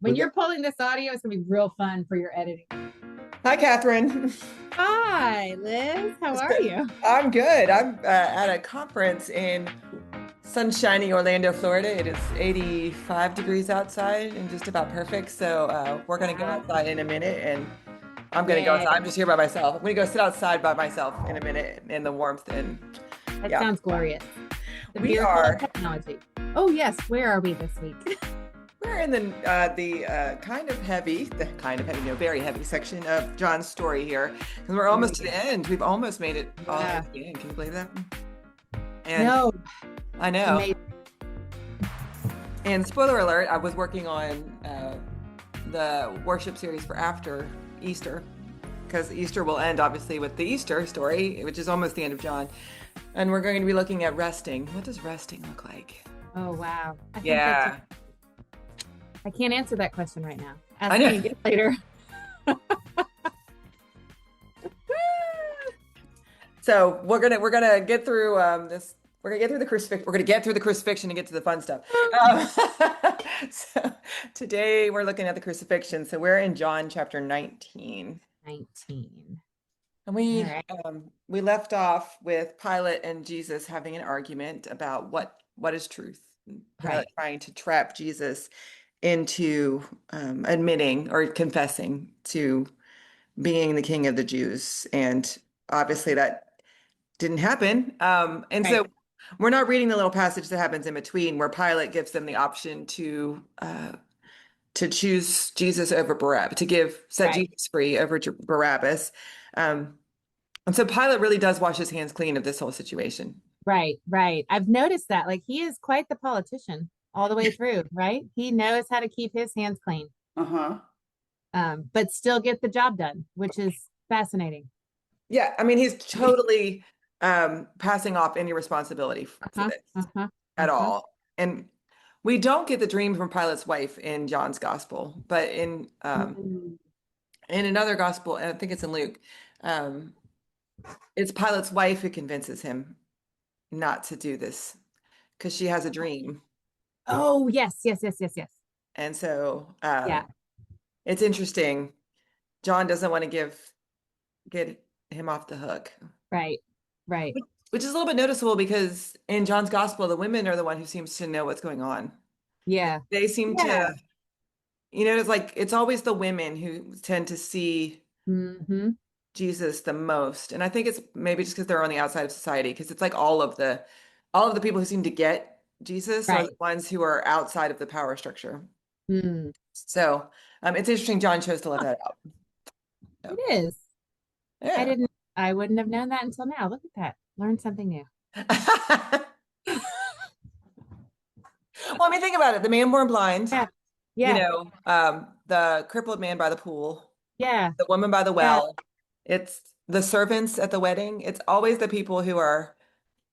When you're pulling this audio, it's gonna be real fun for your editing. Hi, Catherine. Hi, Liz. How are you? I'm good. I'm at a conference in sunshiny Orlando, Florida. It is 85 degrees outside and just about perfect. So we're going to go Wow. outside in a minute and I'm going to go Yeah, outside. I'm just here by myself. I'm going to go sit outside by myself in a minute in the warmth. And that yeah, sounds glorious. The we miracle of are. technology. Oh, yes. Where are we this week? We're in the kind of heavy, no, very heavy section of John's story here, because we're There we almost to go. the end. We've almost made it all the way Yeah. to the end. Can you believe that? And No, I know. amazing. And spoiler alert, I was working on the worship series for after Easter, because Easter will end obviously with the Easter story, which is almost the end of John. And we're going to be looking at resting. What does resting look like? Oh, wow. I think Yeah, I can't answer that question right now. I Ask know. me again later. So we're gonna get through this. We're gonna get through the crucifix. We're gonna get through the crucifixion and get to the fun stuff. Um, so today we're looking at the crucifixion. So we're in John chapter 19, 19. and All we right. we left off with Pilate and Jesus having an argument about what is truth. Pilate Right. trying to trap Jesus into admitting or confessing to being the king of the Jews, and obviously that didn't happen. And Right. so we're not reading the little passage that happens in between where Pilate gives them the option to choose Jesus over Barabbas, set Right. Jesus free over Barabbas. Um, and so Pilate really does wash his hands clean of this whole situation. Right. Right. I've noticed that. Like he is quite the politician all the way through, right? He knows how to keep his hands clean, Uh-huh. but still get the job done, which is fascinating. Yeah, I mean, he's totally passing off any responsibility for Uh-huh. this Uh-huh. at Uh-huh. all. And we don't get the dream from Pilate's wife in John's gospel, but Mm. in another gospel, and I think it's in Luke, um, it's Pilate's wife who convinces him not to do this because she has a dream. Oh, yes, yes, yes, yes, yes. And so Yeah. it's interesting. John doesn't want to get him off the hook, Right. Right. which is a little bit noticeable because in John's gospel, the women are the one who seems to know what's going on. Yeah. They seem Yeah. to, it's like it's always the women who tend to see Mm-hmm. Jesus the most. And I think it's maybe just because they're on the outside of society, because it's like all of the people who seem to get Jesus are the Right. ones who are outside of the power structure. Mm. So it's interesting John chose to let Huh, that out. it So, is. I yeah. didn't, I wouldn't have known that until now. Look at that. Learn something new. Well, I mean, think about it. The man born blind, Yeah. Yeah. the crippled man by the pool, Yeah. the woman by the Yeah. well. It's the servants at the wedding. It's always the people who are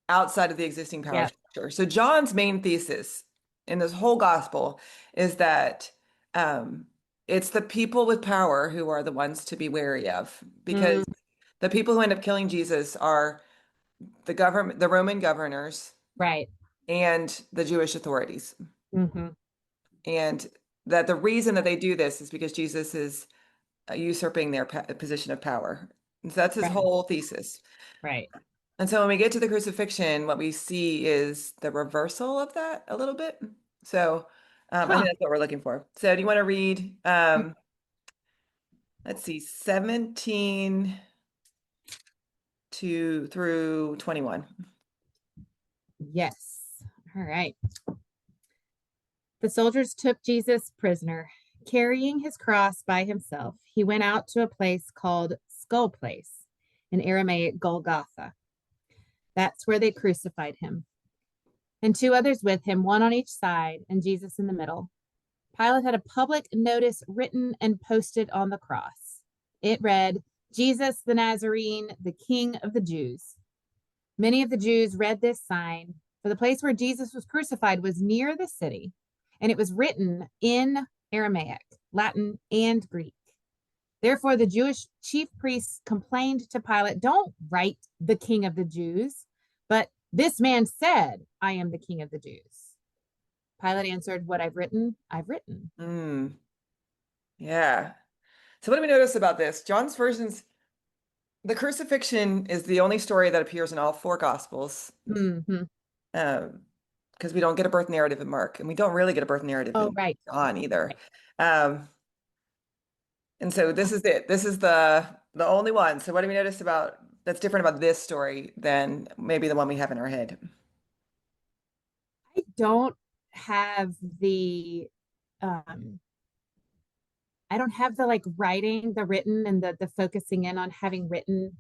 outside of the existing power Yeah. structure. So John's main thesis in this whole gospel is that um, it's the people with power who are the ones to be wary of, Mm. because the people who end up killing Jesus are the government, the Roman governors, Right. and the Jewish authorities. Mm-hmm. And that the reason that they do this is because Jesus is usurping their position of power. And so that's his Right. whole thesis. Right. And so when we get to the crucifixion, what we see is the reversal of that a little bit. So I think Huh. that's what we're looking for. So do you want to read, let's see, 17 to through 21? Yes. All right. The soldiers took Jesus prisoner. Carrying his cross by himself, he went out to a place called Skull Place, in Aramaic Golgotha. That's where they crucified him. And two others with him, one on each side, and Jesus in the middle. Pilate had a public notice written and posted on the cross. It read, Jesus the Nazarene, the King of the Jews. Many of the Jews read this sign, for the place where Jesus was crucified was near the city, and it was written in Aramaic, Latin, and Greek. Therefore, the Jewish chief priests complained to Pilate, don't write the King of the Jews, but this man said, I am the King of the Jews. Pilate answered, what I've written, I've written. Mm. Yeah. So what do we notice about this? John's versions, the crucifixion is the only story that appears in all four gospels. Hmm. Um, because we don't get a birth narrative in Mark, and we don't really get a birth narrative Oh, in right. John either. Right. Um, and so this is it. This is the only one. So what do we notice about that's different about this story than maybe the one we have in our head? I don't have the um I don't have the like writing, the written and the focusing in on having written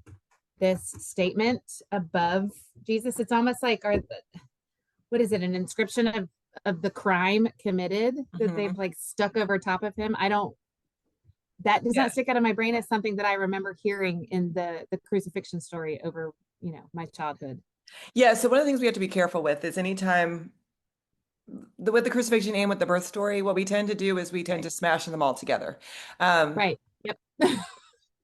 this statement above Jesus. It's almost like what is it, an inscription of the crime committed that they've Hmm. like stuck over top of him. I don't That does Yeah. not stick out of my brain as something that I remember hearing in the crucifixion story over, my childhood. Yeah. So one of the things we have to be careful with is anytime with the crucifixion and with the birth story, what we tend to do is we tend Right. to smash them all together. Um, Right. Yep.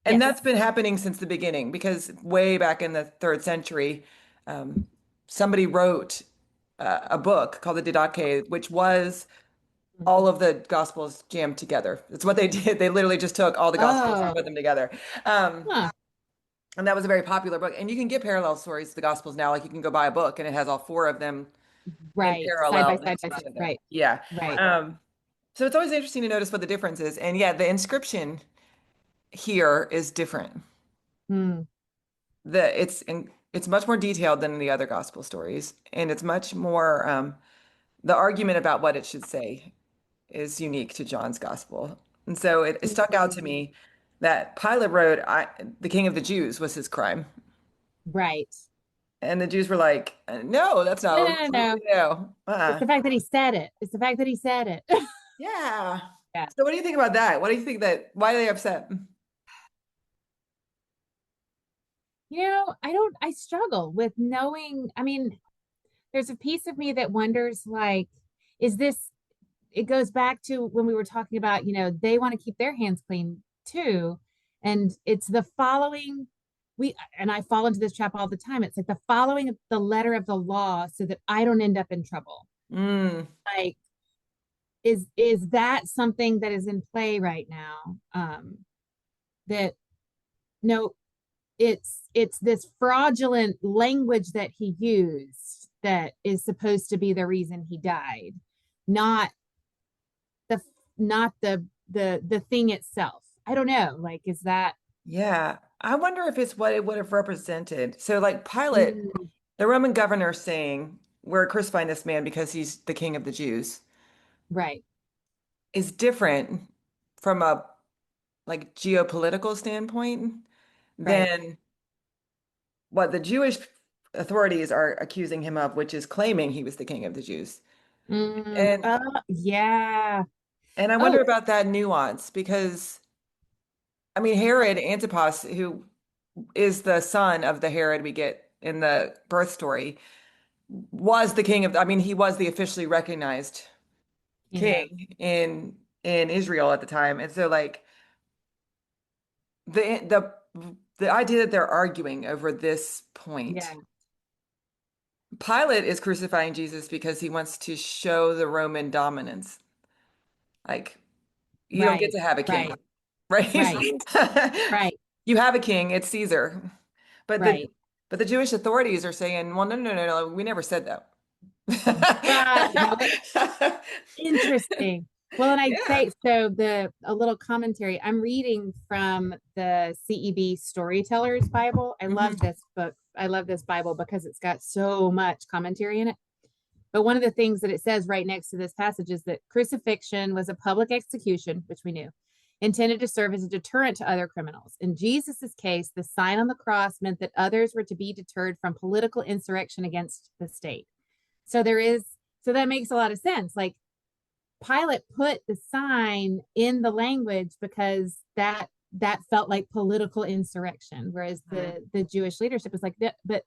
and that's Yes. been happening since the beginning because way back in the third century, um, somebody wrote a book called the Didache, which was all of the gospels jammed together. It's what they did. They literally just took all the gospels and Oh, put them together. Um, huh. and that was a very popular book. And you can get parallel stories to the gospels now. Like you can go buy a book and it has all four of them in Right. Side by parallel side next by to each side. other. Right. Yeah. Right. So it's always interesting to notice what the difference is. And yeah, the inscription here is different. Mm, It's much more detailed than the other gospel stories, and it's much more the argument about what it should say is unique to John's gospel. And so it stuck out to mm, me that Pilate wrote, the king of the Jews was his crime. right. And the Jews were like, no, that's not No, what no, we're no, supposed no. to do. It's the fact that he said it. It's the fact that he said it. Yeah. Yeah. So what do you think about that? What do you think why are they upset? I struggle with knowing. I mean, there's a piece of me that wonders, like, is this, it goes back to when we were talking about, they want to keep their hands clean too. And it's the following, and I fall into this trap all the time. It's like the following of the letter of the law so that I don't end up in trouble. Mm, Like, is that something that is in play right now? That no, it's this fraudulent language that he used that is supposed to be the reason he died, not the not the thing itself. I don't know. Like, is that yeah. I wonder if it's what it would have represented. So like Pilate, mm, the Roman governor saying, we're crucifying this man because he's the king of the Jews, right, is different from a like geopolitical standpoint right. than what the Jewish authorities are accusing him of, which is claiming he was the king of the Jews. And Yeah. I wonder Oh, about that nuance because I mean Herod Antipas, who is the son of the Herod we get in the birth story, was the king of, I mean, he was the officially recognized yeah, king in Israel at the time. And so like the idea that they're arguing over this point. yeah, Pilate is crucifying Jesus because he wants to show the Roman dominance. Like you don't get right, to have a king, right, right? right, right, You have a king, it's Caesar. But right, the Jewish authorities are saying, well, no, no, no, no, we never said that. right. How interesting. Well, and I'd Yeah. say so. The A little commentary. I'm reading from the CEB Storytellers Bible. I love Hmm. this book. I love this Bible because it's got so much commentary in it. But one of the things that it says right next to this passage is that crucifixion was a public execution, which we knew, intended to serve as a deterrent to other criminals. In Jesus's case, the sign on the cross meant that others were to be deterred from political insurrection against the state. So so that makes a lot of sense. Like, Pilate put the sign in the language because that felt like political insurrection, whereas the Jewish leadership was like, but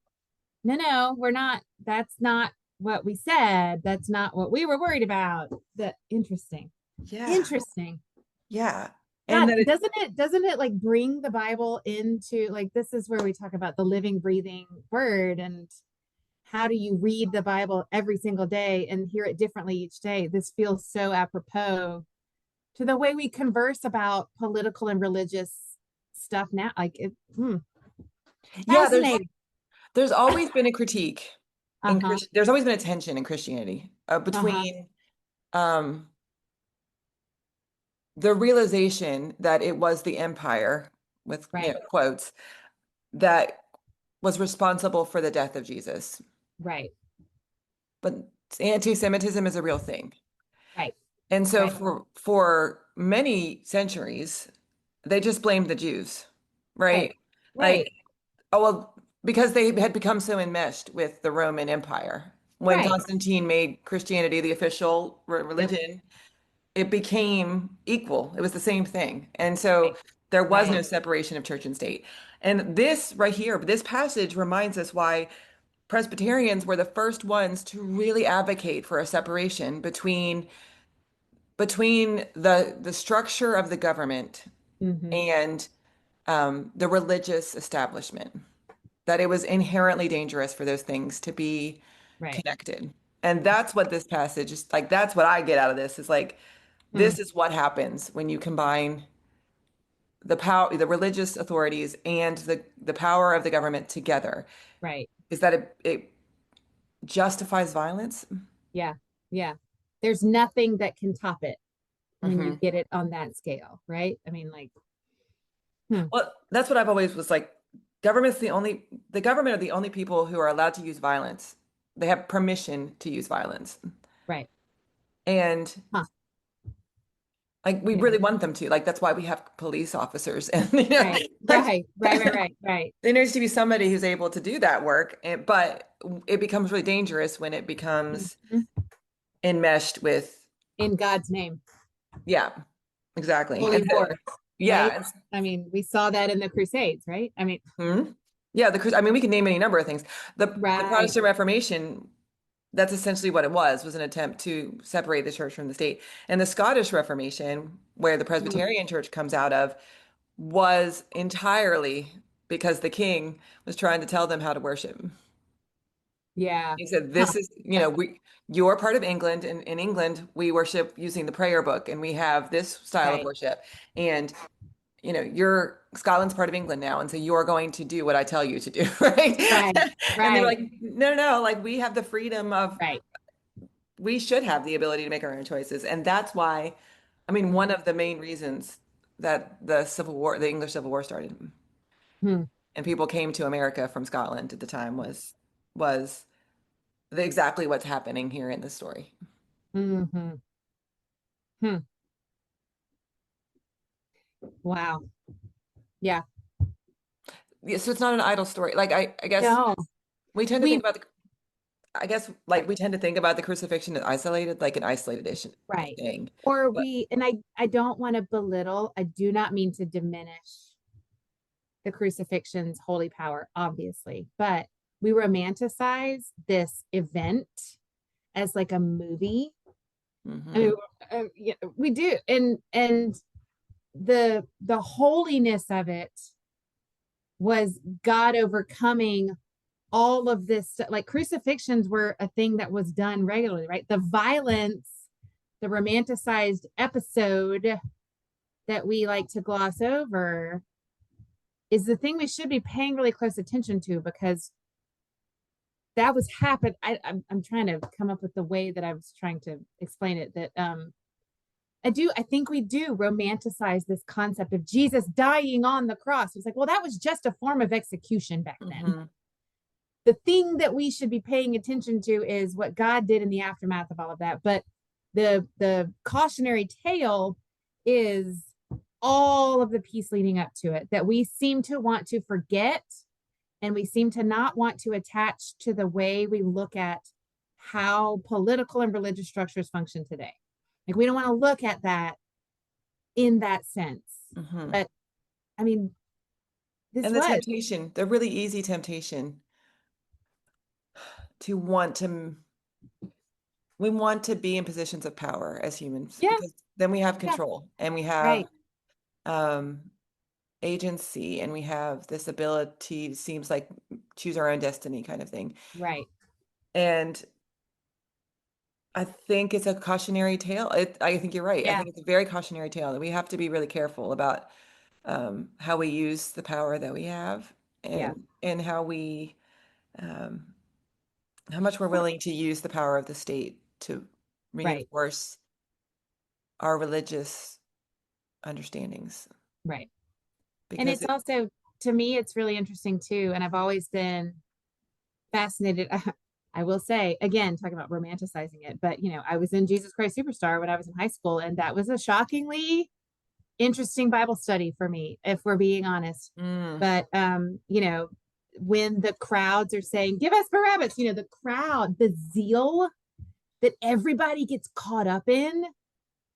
no, we're not. That's not what we said. That's not what we were worried about. That interesting, Yeah. interesting. Yeah. And God, that doesn't it like bring the Bible into, like, this is where we talk about the living, breathing word, and how do you read the Bible every single day and hear it differently each day? This feels so apropos to the way we converse about political and religious stuff now. Yeah, Fascinating. there's always been a critique in Uh-huh. There's always been a tension in Christianity Uh-huh. between um, the realization that it was the empire, with Right. quotes, that was responsible for the death of Jesus. Right. But anti-Semitism is a real thing. Right. And so Right. for many centuries, they just blamed the Jews, Right. right? Right. Like, oh, well, because they had become so enmeshed with the Roman Empire. When Right. Constantine made Christianity the official Yep. religion, it became equal. It was the same thing. And so Right. there was Right. no separation of church and state. And this right here, this passage reminds us why Presbyterians were the first ones to really advocate for a separation between the structure of the government Mm-hmm. and the religious establishment, that it was inherently dangerous for those things to be Right. connected. And that's what this passage is like. That's what I get out of this is like, Hmm. this is what happens when you combine the power, the religious authorities and the power of the government together, Right. is that it justifies violence. Yeah. Yeah. There's nothing that can top it when you Hmm. get it on that scale, right? I mean, like, hmm. Well, that's what I've always was like. The government are the only people who are allowed to use violence. They have permission to use violence. Right. And Huh. like we Yeah. really want them to. Like that's why we have police officers and Right. like Right. Right. Right. Right. Right. there needs to be somebody who's able to do that work. But it becomes really dangerous when it becomes Mhm. enmeshed with, In God's name, yeah, exactly. holy And war, yeah, right? I mean, we saw that in the Crusades, right? I mean, yeah, I mean we can name any number of things. The right. Protestant Reformation, that's essentially what it was an attempt to separate the church from the state. And the Scottish Reformation, where the Mm. Presbyterian Church comes out of, was entirely because the king was trying to tell them how to worship. Yeah. He said, Huh. "This is, Yeah. you're part of England, and in England we worship using the prayer book, and we have this style of Right. worship, and you're Scotland's part of England now, and so you're going to do what I tell you to do, right?" Right. And they're Right. like, "No, no, no, like we have the freedom of, Right. we should have the ability to make our own choices," and that's why, I mean, one of the main reasons that the English Civil War started, Hmm. and people came to America from Scotland at the time was exactly what's happening here in this story. Mm-hmm. Hmm. Wow. Yeah. Yeah, so it's not an idle story. Like I guess No, we tend to think we, about I guess like we tend to think about the crucifixion as isolated, like an isolated right. thing. Or But I don't want to belittle, I do not mean to diminish the crucifixion's holy power, obviously, but we romanticize this event as like a movie. I mean, mhm, yeah, we do, and the holiness of it was God overcoming all of this. Like crucifixions were a thing that was done regularly, right? The violence, the romanticized episode that we like to gloss over is the thing we should be paying really close attention to because that was happened. I'm trying to come up with the way that I was trying to explain it. That I think we do romanticize this concept of Jesus dying on the cross. It's like, well, that was just a form of execution back then. mhm. The thing that we should be paying attention to is what God did in the aftermath of all of that. But the cautionary tale is all of the piece leading up to it that we seem to want to forget, and we seem to not want to attach to the way we look at how political and religious structures function today. Like we don't want to look at that in that sense. Mhm. But I mean, this And the was temptation, the really easy temptation to want to we want to be in positions of power as humans yeah, because then we have yeah, control and we have right, um agency and we have this ability, seems like choose our own destiny kind of thing. right, And I think it's a cautionary tale. I think you're right. I Yeah, think it's a very cautionary tale that we have to be really careful about how we use the power that we have yeah, and um, how much we're willing to use the power of the state to right, reinforce our religious understandings. right. And Because it's also, to me, it's really interesting too. And I've always been fascinated. I will say, again, talking about romanticizing it, but I was in Jesus Christ Superstar when I was in high school, and that was a shockingly interesting Bible study for me, if we're being honest. mm, But when the crowds are saying, "Give us Barabbas," the crowd, the zeal that everybody gets caught up in,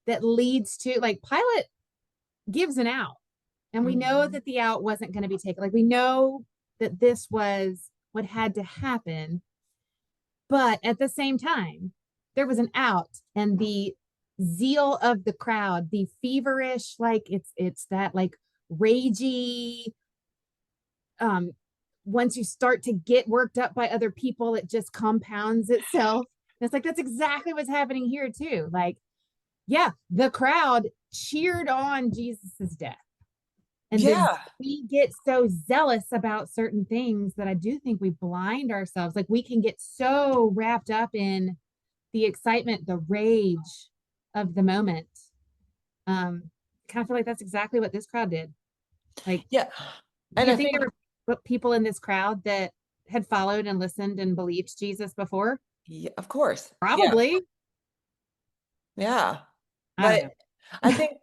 that leads to, like, Pilate gives an out, and we know mhm. that the out wasn't going to be taken. Like, we know that this was what had to happen, but at the same time, there was an out, and the zeal of the crowd, the feverish, like it's that like ragey, um once you start to get worked up by other people, it just compounds itself. And it's like that's exactly what's happening here too. Like, yeah, the crowd cheered on Jesus's death. And Yeah. we get so zealous about certain things that I do think we blind ourselves. Like, we can get so wrapped up in the excitement, the rage of the moment. Kind of feel like that's exactly what this crowd did. Like, Yeah. do And you I think think, there were people in this crowd that had followed and listened and believed Jesus before? yeah, of course. Yeah. Probably. Yeah. I don't But know. I think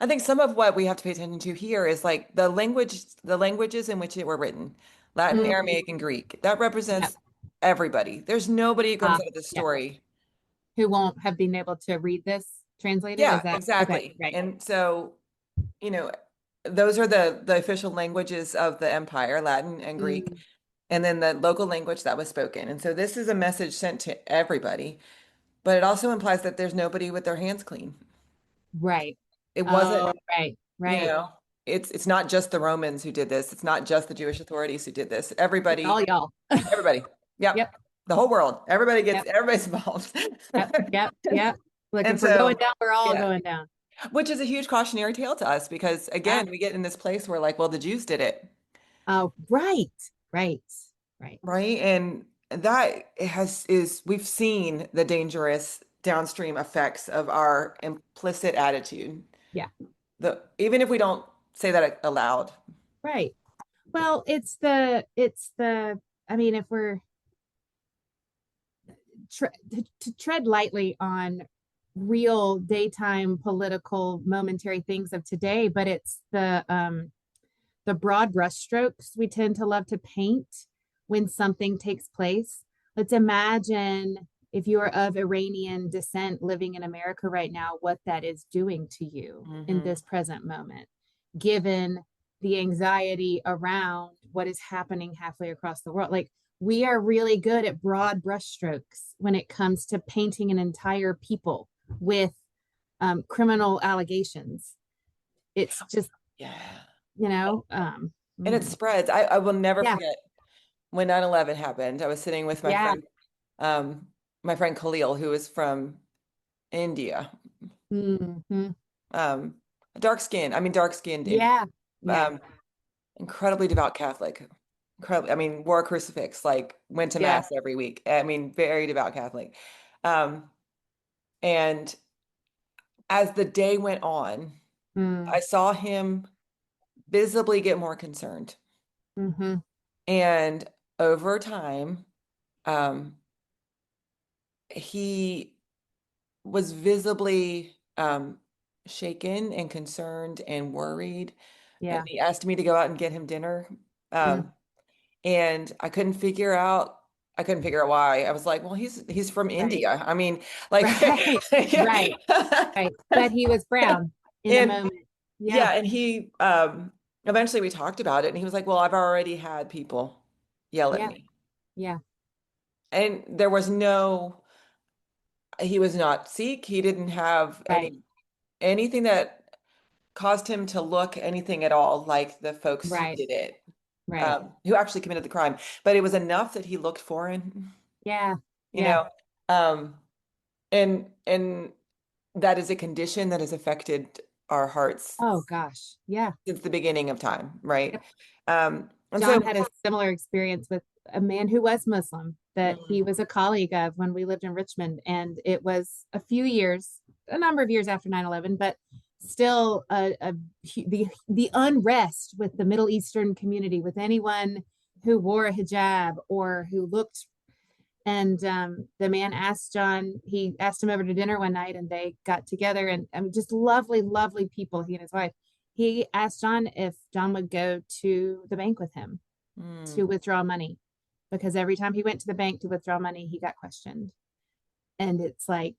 I think some of what we have to pay attention to here is like the languages in which it were written, Latin, Mm, Aramaic, and Greek. That yep. represents everybody. There's nobody who comes out of this Yeah. story. Who won't have been able to read this translated? Is Yeah, that okay? exactly. Right. And so, you know, those are the official languages of the empire, Latin and Greek, Mm, and then the local language that was spoken. And so this is a message sent to everybody, but it also implies that there's nobody with their hands clean. right. It wasn't Oh, right. You Right. know, it's not just the Romans who did this. It's not just the Jewish authorities who did this. It's all y'all. Everybody. Yep. Yep. The whole world. Yep. Everybody's involved. Yep. Yep. Yep. Look, And if we're going so, down, we're all yeah, going down. which is a huge cautionary tale to us because Yeah. again, we get in this place where like, well, the Jews did it, Oh, right. Right. Right. right? And that has is we've seen the dangerous downstream effects of our implicit attitude. Yeah. The even if we don't say that aloud. Right. Well, I mean, if we're to tread lightly on real daytime political momentary things of today, but it's the broad brushstrokes we tend to love to paint when something takes place. Let's imagine, if you are of Iranian descent living in America right now, what that is doing to you in Hmm. this present moment, given the anxiety around what is happening halfway across the world. Like, we are really good at broad brushstrokes when it comes to painting an entire people with criminal allegations. It's just, Yeah. you know, And it mm, spreads. I will never yeah, forget when 9/11 happened. I was sitting with yeah, um, my friend Khalil, who is from India, hmm, um, dark skin. I mean, dark skinned Indian, yeah, yeah, um, incredibly devout Catholic. Incredibly, I mean, wore a crucifix, like went to yeah, mass every week. I mean, very devout Catholic. Um, and as the day went on, mm, I saw him visibly get more concerned. hmm, And over time, um, he was visibly shaken and concerned and worried. And yeah, he asked me to go out and get him dinner. mm, Um, and I couldn't figure out why. I was like, well, he's from right, India. I mean, like, right, yeah. right, right. But he was brown in the And moment. Yeah, yeah, and he eventually we talked about it and he was like, well, I've already had people yell at yeah, me. yeah, And there was no he was not Sikh. He didn't have right, anything that caused him to look anything at all like the folks who right, did it, right. who actually committed the crime. But it was enough that he looked foreign, Yeah, you yeah, know. Um, And that is a condition that has affected our hearts Oh gosh. Yeah. since the beginning of time, right? Yep. And John so, had a similar experience with a man who was Muslim that he mm, was a colleague of when we lived in Richmond. And it was a few years, a number of years after 9/11, but still the unrest with the Middle Eastern community, with anyone who wore a hijab or who looked. And the man asked John, he asked him over to dinner one night and they got together. And I mean, just lovely, lovely people, he and his wife. He asked John if John would go to the bank with him mm, to withdraw money because every time he went to the bank to withdraw money, he got questioned. And it's like,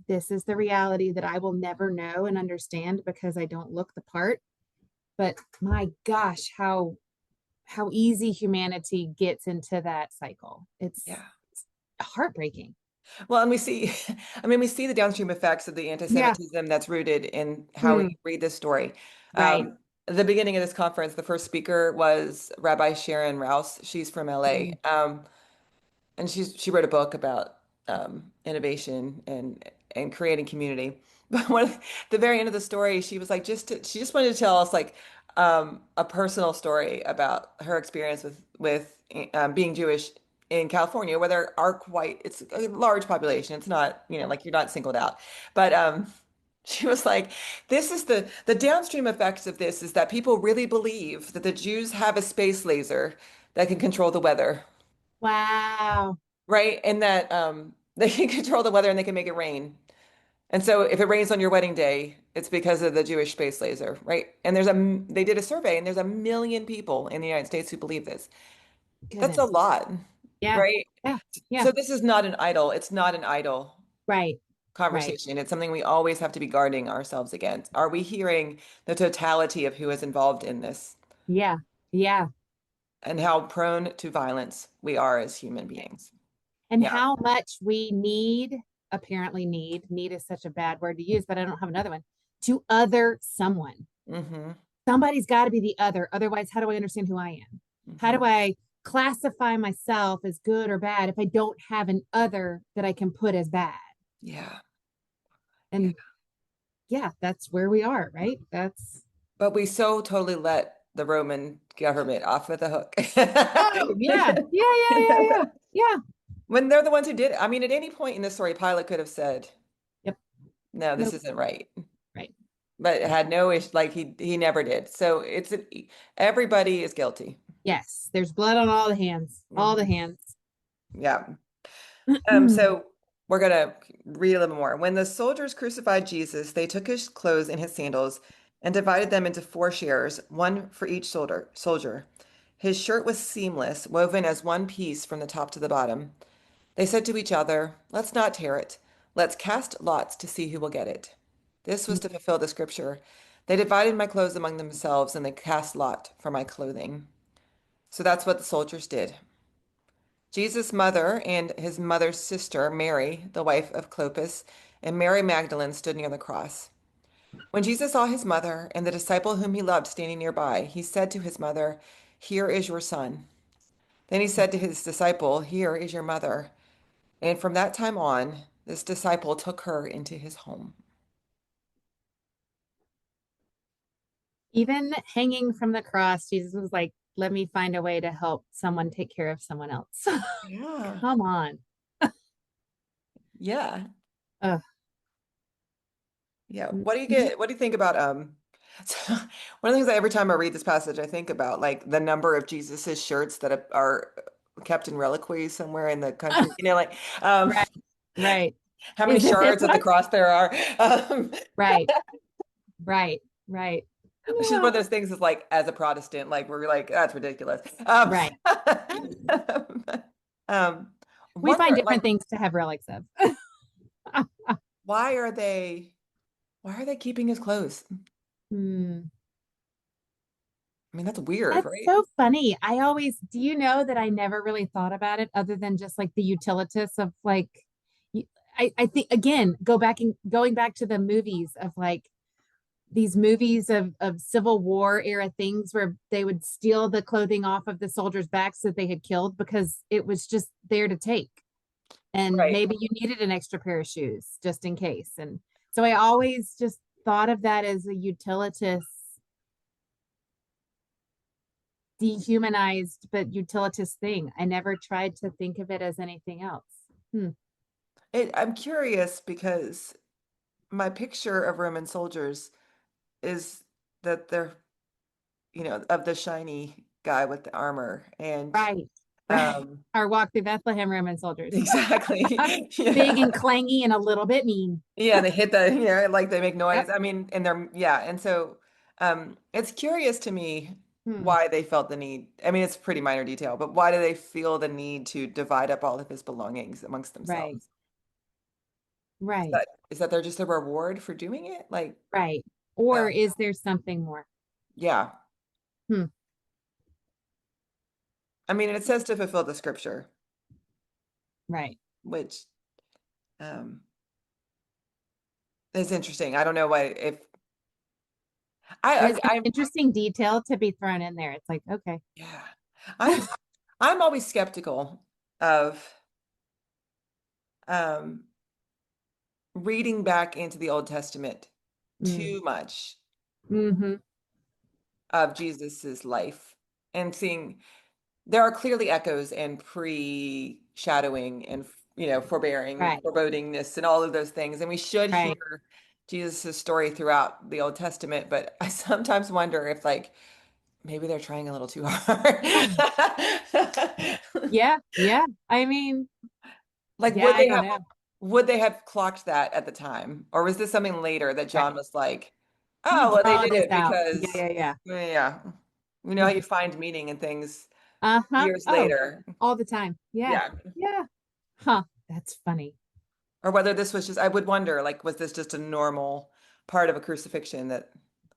this is the reality that I will never know and understand because I don't look the part. But my gosh, how easy humanity gets into that cycle. It's yeah. heartbreaking. Well, and we see, I mean, we see the downstream effects of the Yeah. anti-Semitism that's rooted in how Mm, we read this story. right. At the beginning of this conference, the first speaker was Rabbi Sharon Rouse. She's from LA. Mm. And she wrote a book about innovation and creating community. But the very end of the story, she was like, she just wanted to tell us like a personal story about her experience with being Jewish in California, where there are it's a large population. It's not, like you're not singled out, but she was like, this is the downstream effects of this is that people really believe that the Jews have a space laser that can control the weather. Wow. Right? And that they can control the weather and they can make it rain. And so if it rains on your wedding day, it's because of the Jewish space laser, right? And they did a survey and there's 1 million people in the United States who believe this. That's a Goodness. lot, Yeah. right? Yeah. Yeah. So this is not an idol. It's not an idle Right. Right. conversation. It's something we always have to be guarding ourselves against. Are we hearing the totality of who is involved in this Yeah. Yeah. and how prone to violence we are as human beings? And Yeah. how much we need, apparently need is such a bad word to use, but I don't have another one, to other someone. Hmm. Somebody's got to be the other. Otherwise, how do I understand who I am? How Hmm. do I classify myself as good or bad if I don't have an other that I can put as bad? Yeah. Yeah. And yeah, that's where we are, right? That's, But we so totally let the Roman government off with the hook. oh, yeah. Yeah. Yeah. Yeah. Yeah. Yeah. When they're the ones who did it. I mean, at any point in the story, Pilate could have said, Yep. no, this Nope. isn't right. Right. But it had no issue, like he never did. So everybody is guilty. Yes. There's blood on all the hands, all the Mhm. hands. Yeah. So we're gonna read a little more. When the soldiers crucified Jesus, they took his clothes and his sandals and divided them into 4 shares, one for each soldier. His shirt was seamless, woven as one piece from the top to the bottom. They said to each other, let's not tear it. Let's cast lots to see who will get it. This was to fulfill the scripture. They divided my clothes among themselves and they cast lot for my clothing. So that's what the soldiers did. Jesus' mother and his mother's sister, Mary, the wife of Clopas, and Mary Magdalene stood near the cross. When Jesus saw his mother and the disciple whom he loved standing nearby, he said to his mother, here is your son. Then he said to his disciple, here is your mother. And from that time on, this disciple took her into his home. Even hanging from the cross, Jesus was like, let me find a way to help someone take care of someone else. Yeah. Come on. Yeah. Ugh. Yeah. Mhm. What do you think about so one of the things that every time I read this passage, I think about like the number of Jesus's shirts that are kept in reliquary somewhere in the country. Like Right, right. how many Is it this shards at the one? cross there are. Right, right, right. Which is one Yeah, of those things is like as a Protestant, like we're like, that's ridiculous. right. Um, We find wonder different like things to have relics of. why are they keeping his clothes? Hmm. I mean, that's weird, That's right? so funny. Do you know that I never really thought about it other than just like the utilitas of like, I think again, going back to the movies of like these movies of Civil War era things where they would steal the clothing off of the soldiers' backs that they had killed because it was just there to take. and Right. maybe you needed an extra pair of shoes just in case. And so I always just thought of that as a utilitous, dehumanized, but utilitous thing. I never tried to think of it as anything else. Hmm. I'm curious because my picture of Roman soldiers is that they're, of the shiny guy with the armor. And Right. Right. um Our walk through Bethlehem Roman soldiers. exactly. Big Yeah. and clangy and a little bit mean. Yeah, they hit the, like they make Yep. noise. I mean, and they're, yeah. And so it's curious to me Hmm. why they felt the need. I mean, it's pretty minor detail, but why do they feel the need to divide up all of his belongings amongst Right. themselves? Is Right. that is that they're just a reward for doing it? Like, Right. Or um, is there something more? yeah. Hmm. I mean, it says to fulfill the scripture, Right. which um is interesting. I don't know why if And it's an I interesting detail to be thrown in there. It's like, okay. yeah. I'm I'm always skeptical of um reading back into the Old Testament Mm. too much Hmm. of Jesus's life and seeing there are clearly echoes and pre-shadowing and forbearing, Right. forebodingness and all of those things. And we should Right. hear Jesus's story throughout the Old Testament, but I sometimes wonder if like maybe they're trying a little too hard. Yeah. Yeah. I mean, Like yeah, I don't know. would they have clocked that at the time? Or was this something later that Right. John was like, You oh, well, they draw did this it out. Yeah. because, Yeah. Yeah. yeah, you know how you find meaning in things Uh-huh. years Oh, later. all the time. Yeah. Yeah. Yeah. Huh. That's funny. Or whether this was just, I would wonder, like, was this just a normal part of a crucifixion that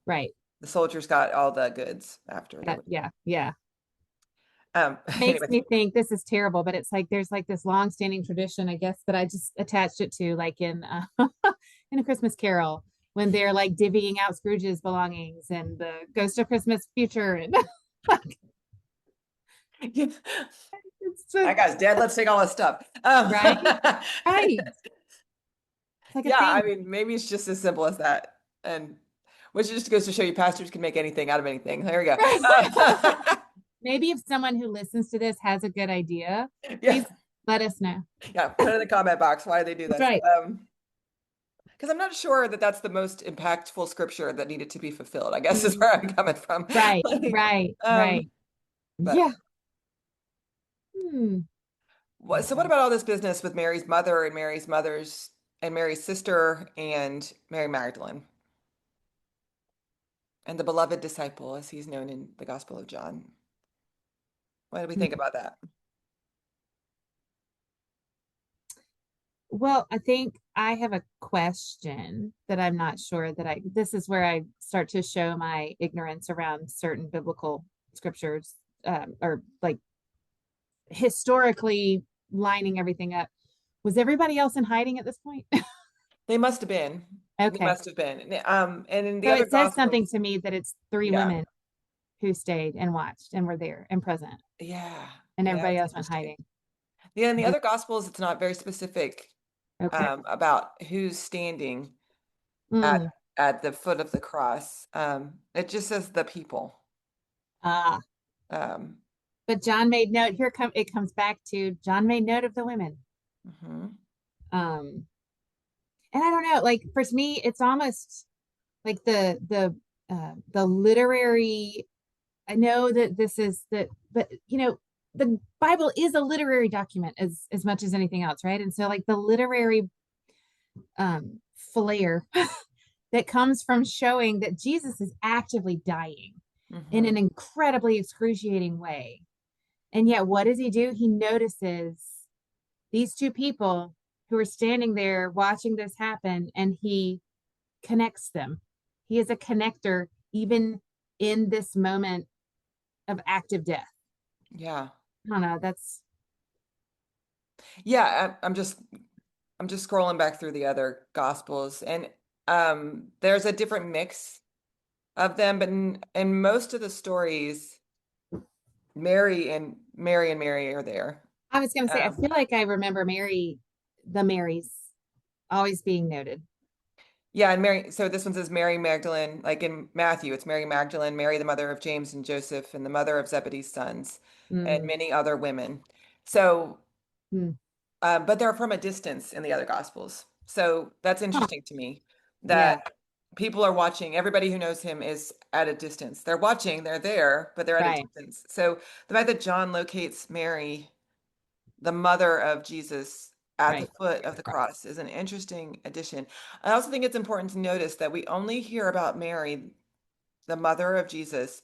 Right. the soldiers got all the goods after they Yeah. would? Yeah. Yeah. Makes Anyways, me think this is terrible, but it's like there's like this long-standing tradition, I guess, that I just attached it to, like in in A Christmas Carol, when they're like divvying out Scrooge's belongings and the Ghost of Christmas Future, and like it's just that guy's dead. Let's take all his stuff. right, right. It's like a Yeah, I thing, mean, maybe it's just as simple as that. And which just goes to show you pastors can make anything out of anything. There we go. right? Maybe if someone who listens to this has a good idea, Yeah, please let us know. yeah. Put it in the comment box. Why do they do That's this? right, Because I'm not sure that that's the most impactful scripture that needed to be fulfilled, I guess is where I'm coming from. right, Like, right, right. but Yeah. Hmm. so what about all this business with Mary's mother and Mary's mother's and Mary's sister and Mary Magdalene and the beloved disciple, as he's known in the Gospel of John? What do we think about that? Well, I think I have a question that I'm not sure that this is where I start to show my ignorance around certain biblical scriptures, or like historically lining everything up. Was everybody else in hiding at this point? They must have been. They Okay. must have been. And in the So other it says something Gospels, to me that it's three yeah, women who stayed and watched and were there and present, yeah, and yeah, everybody it's else went interesting. hiding. Yeah, in the other Gospels, it's not very specific Okay. about who's standing at Mm. at the foot of the cross. It just says the people. Ah, Um, but John made note. It comes back to John made note of the women. mhm. Um, and I don't know, like for me, it's almost like the literary. I know that this is that, but the Bible is a literary document as much as anything else, right? And so like the literary flair that comes from showing that Jesus is actively dying in Mhm. an incredibly excruciating way. And yet, what does he do? He notices these two people who are standing there watching this happen, and he connects them. He is a connector, even in this moment of active death. Yeah. I don't know. That's Yeah, I'm just scrolling back through the other Gospels and there's a different mix of them, but in most of the stories, Mary and Mary are there. I was going to say, I Um, feel like I remember Mary. the Marys always being noted. Yeah, and Mary, so this one says Mary Magdalene, like in Matthew, it's Mary Magdalene, Mary, the mother of James and Joseph, and the mother of Zebedee's sons, and Mm. many other women. So, Mm. but they're from a distance in the other gospels. So that's Huh. interesting to me Yeah, that people are watching. Everybody who knows him is at a distance. They're watching, they're there, but they're at a right, distance. So the fact that John locates Mary, the mother of Jesus, at the right. foot of the cross is an interesting addition. I also think it's important to notice that we only hear about Mary, the mother of Jesus,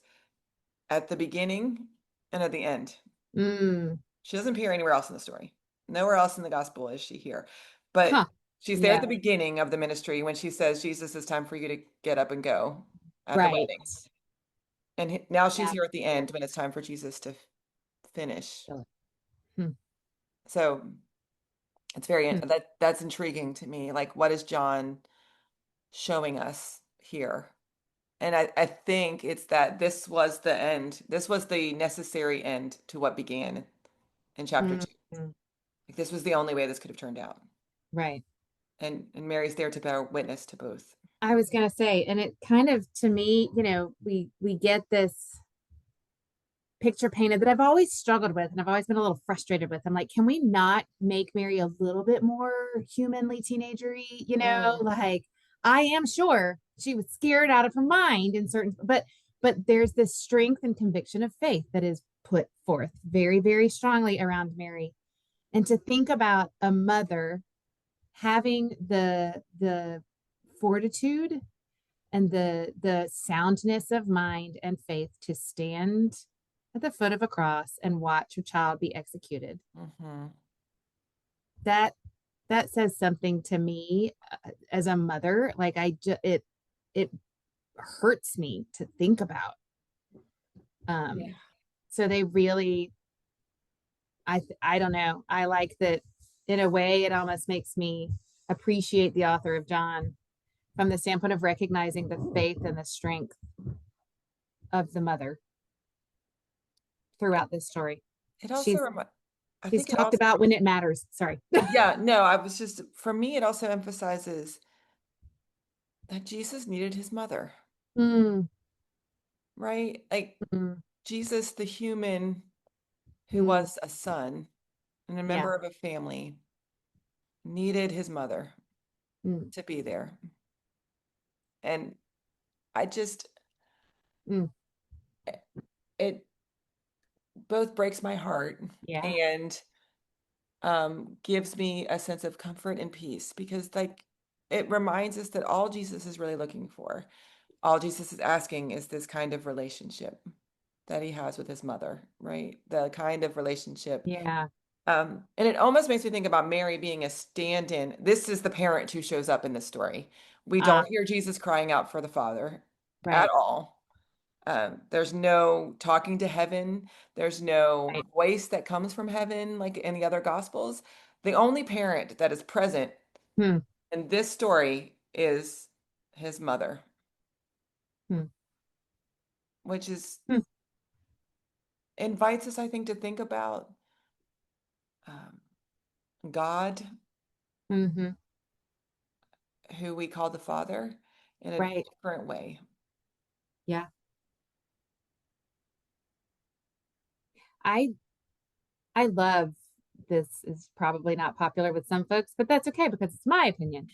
at the beginning and at the end. Mm. She doesn't appear anywhere else in the story. Nowhere else in the gospel is she here. But Huh. she's there at Yeah, the beginning of the ministry when she says, Jesus, it's time for you to get up and go at the right. wedding. And now she's Yeah. here at the end when it's time for Jesus to finish. Hmm. So it's very Hmm. that's intriguing to me. Like, what is John showing us here? And I think it's that this was the end. This was the necessary end to what began in chapter Mm. 2. Mm. Like, this was the only way this could have turned out. Right. And Mary's there to bear witness to both. I was gonna say, and it kind of to me, we get this picture painted that I've always struggled with and I've always been a little frustrated with. I'm like, can we not make Mary a little bit more humanly teenagery? Mm, Like I am sure she was scared out of her mind in certain, but there's this strength and conviction of faith that is put forth very, very strongly around Mary. And to think about a mother having the fortitude and the soundness of mind and faith to stand at the foot of a cross and watch a child be executed. hmm. That that says something to me as a mother. Like it hurts me to think about. Yeah. So they really, I don't know. I like that in a way. It almost makes me appreciate the author of John from the standpoint of recognizing the faith and the strength of the mother throughout this story. It also She's I she's think it talked also, about when it matters. Sorry. yeah, no, I was just, for me, it also emphasizes that Jesus needed his mother, Mm, right? Like mm, Jesus, the human who mm, was a son and a yeah. member of a family, needed his mother Mm, to be there. And I just, mm, it both breaks my heart yeah. and gives me a sense of comfort and peace because, like, it reminds us that all Jesus is really looking for, all Jesus is asking is this kind of relationship that he has with his mother, right? The kind of relationship. Yeah. And it almost makes me think about Mary being a stand-in. This is the parent who shows up in this story. We Ah, don't hear Jesus crying out for the Father at right. all. There's no talking to heaven. There's no Right. voice that comes from heaven like in the other gospels. The only parent that is present Hmm, in this story is his mother, hmm, which is hmm, invites us, I think, to think about um, God, mm-hmm. who we call the Father, in a Right. different way. Yeah. I I love this is probably not popular with some folks, but that's okay because it's my opinion.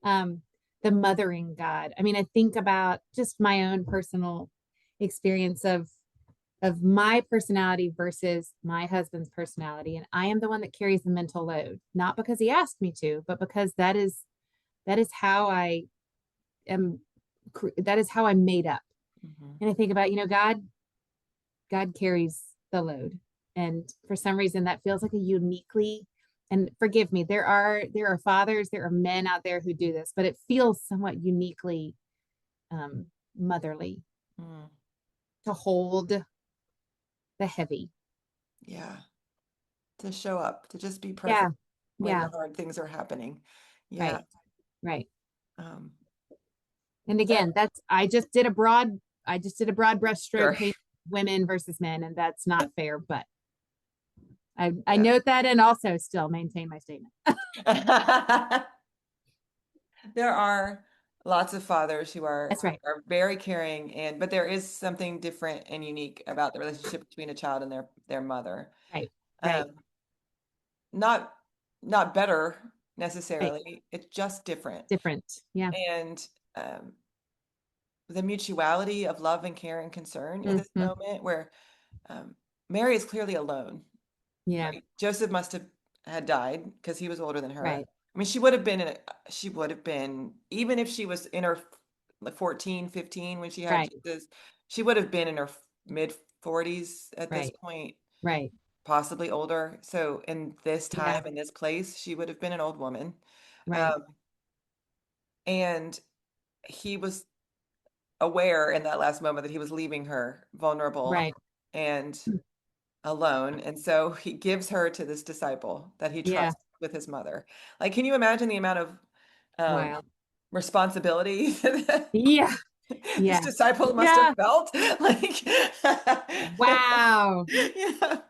um, the mothering God. I mean, I think about just my own personal experience of my personality versus my husband's personality, and I am the one that carries the mental load, not because he asked me to, but because that is how I am. That is how I'm made up. Mhm. And I think about, God carries the load, and for some reason that feels like a uniquely, and forgive me, there are fathers, there are men out there who do this, but it feels somewhat uniquely um, motherly Mm, to hold the heavy. yeah, to show up, to just be Yeah, present when the yeah, hard things are happening. Yeah. right, right. Um, And that, again, that's I just did a broad brushstroke sure. paint women versus men, and that's not fair, but I note that and also still maintain my statement. Yeah. There are lots of fathers who That's right. are very caring, and but there is something different and unique about the relationship between a child and their mother. Right. Right. Um, not not better Right. necessarily. It's just different. Different. Yeah. And um, the mutuality of love and care and concern in this Hmm. moment where um, Mary is clearly alone, Yeah. right? Joseph must have had died because he was older than her. Right. I mean, she would have been she would have been, even if she was in her like 14, 15 when she had Right. Jesus, she would have been in her mid 40s at this Right. point, Right. possibly older. So in this Yeah. time, in this place, she would have been an old woman. Right. Um, and he was aware in that last moment that he was leaving her vulnerable Right. and alone. And so he gives her to this disciple that he Yeah. trusts with his mother. Like, can you imagine the amount of um, Wow. responsibility that Yeah. this Yeah. disciple must have Yeah. felt? Like, Wow. yeah.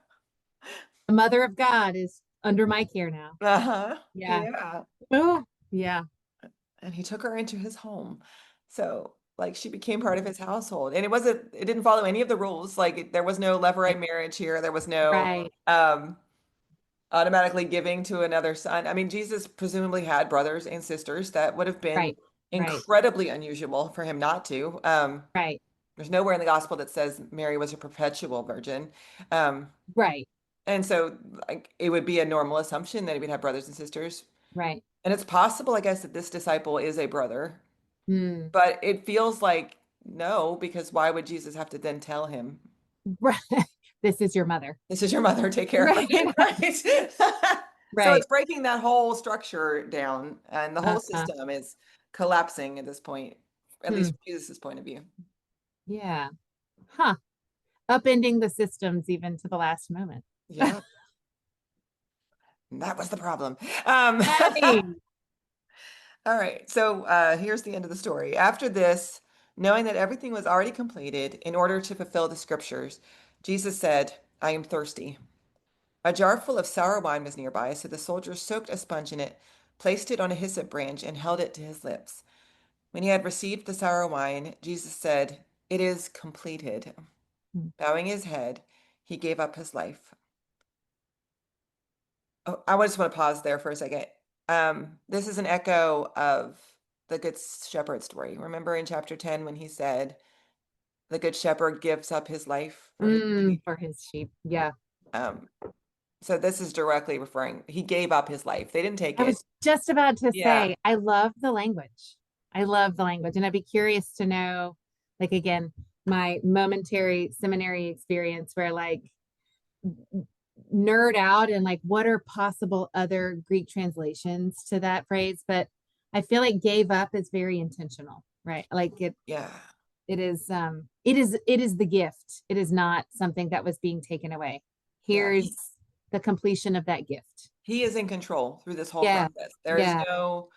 The mother of God is under my care now. Uh-huh. Yeah. Yeah. Oh, yeah. And he took her into his home. So, like, she became part of his household. And it didn't follow any of the rules. Like, there was no Right. levirate marriage here. There was no Right. um automatically giving to another son. I mean, Jesus presumably had brothers and sisters. That would have been Right. Right. incredibly unusual for him not to. Right. There's nowhere in the gospel that says Mary was a perpetual virgin. Um, Right. and so like it would be a normal assumption that he would have brothers and sisters. Right. And it's possible, I guess, that this disciple is a brother, Mm. but it feels like no, because why would Jesus have to then tell him, Right. This is your mother. this is your mother, take care of her, Right. right? So it's Right. breaking that whole structure down, and the whole Uh-huh. system is collapsing at this point, at least Hmm. from Jesus' point of view. Yeah. Huh. Upending the systems even to the last moment. Yeah, that was the problem. Um, Hey. all right, so here's the end of the story. After this, knowing that everything was already completed in order to fulfill the scriptures, Jesus said, I am thirsty. A jar full of sour wine was nearby, so the soldier soaked a sponge in it, placed it on a hyssop branch, and held it to his lips. When he had received the sour wine, Jesus said, it is completed. Bowing his head, he gave up his life. Oh, I just want to pause there for a second. This is an echo of the Good Shepherd story. Remember in chapter 10 when he said, the Good Shepherd gives up his life for his sheep? For his sheep. Yeah. Um, so this is directly referring, he gave up his life. They didn't take I it. was just about to Yeah. say, I love the language. I love the language. And I'd be curious to know, like, again, my momentary seminary experience where, like, nerd out and, like, what are possible other Greek translations to that phrase. But I feel like gave up is very intentional, right? Like, Yeah. it is the gift. It is not something that was being taken away. Yeah. Here's the completion of that gift. He is in control through this whole Yeah. process. There is Yeah. no,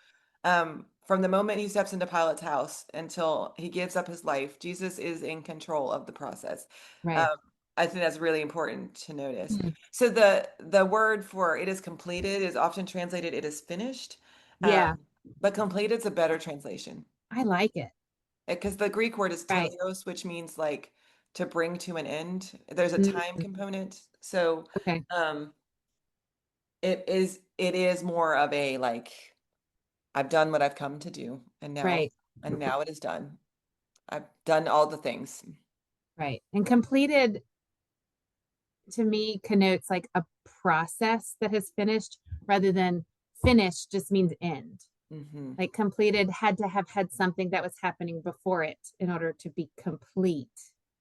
from the moment he steps into Pilate's house until he gives up his life, Jesus is in control of the process. Um, Right. I think that's really important to notice. Mm. So the word for it is completed is often translated it is finished, Yeah. but completed is a better translation I like it. because the Greek word is Right. teleos, which means like to bring to an end. There's a time Mm. component. So Okay. um, it is more of a like I've done what I've come to do, Right. and now it is done. I've done all the things. Right. And completed to me connotes like a process that has finished rather than finish just means end. Hmm. Like completed had to have had something that was happening before it in order to be complete,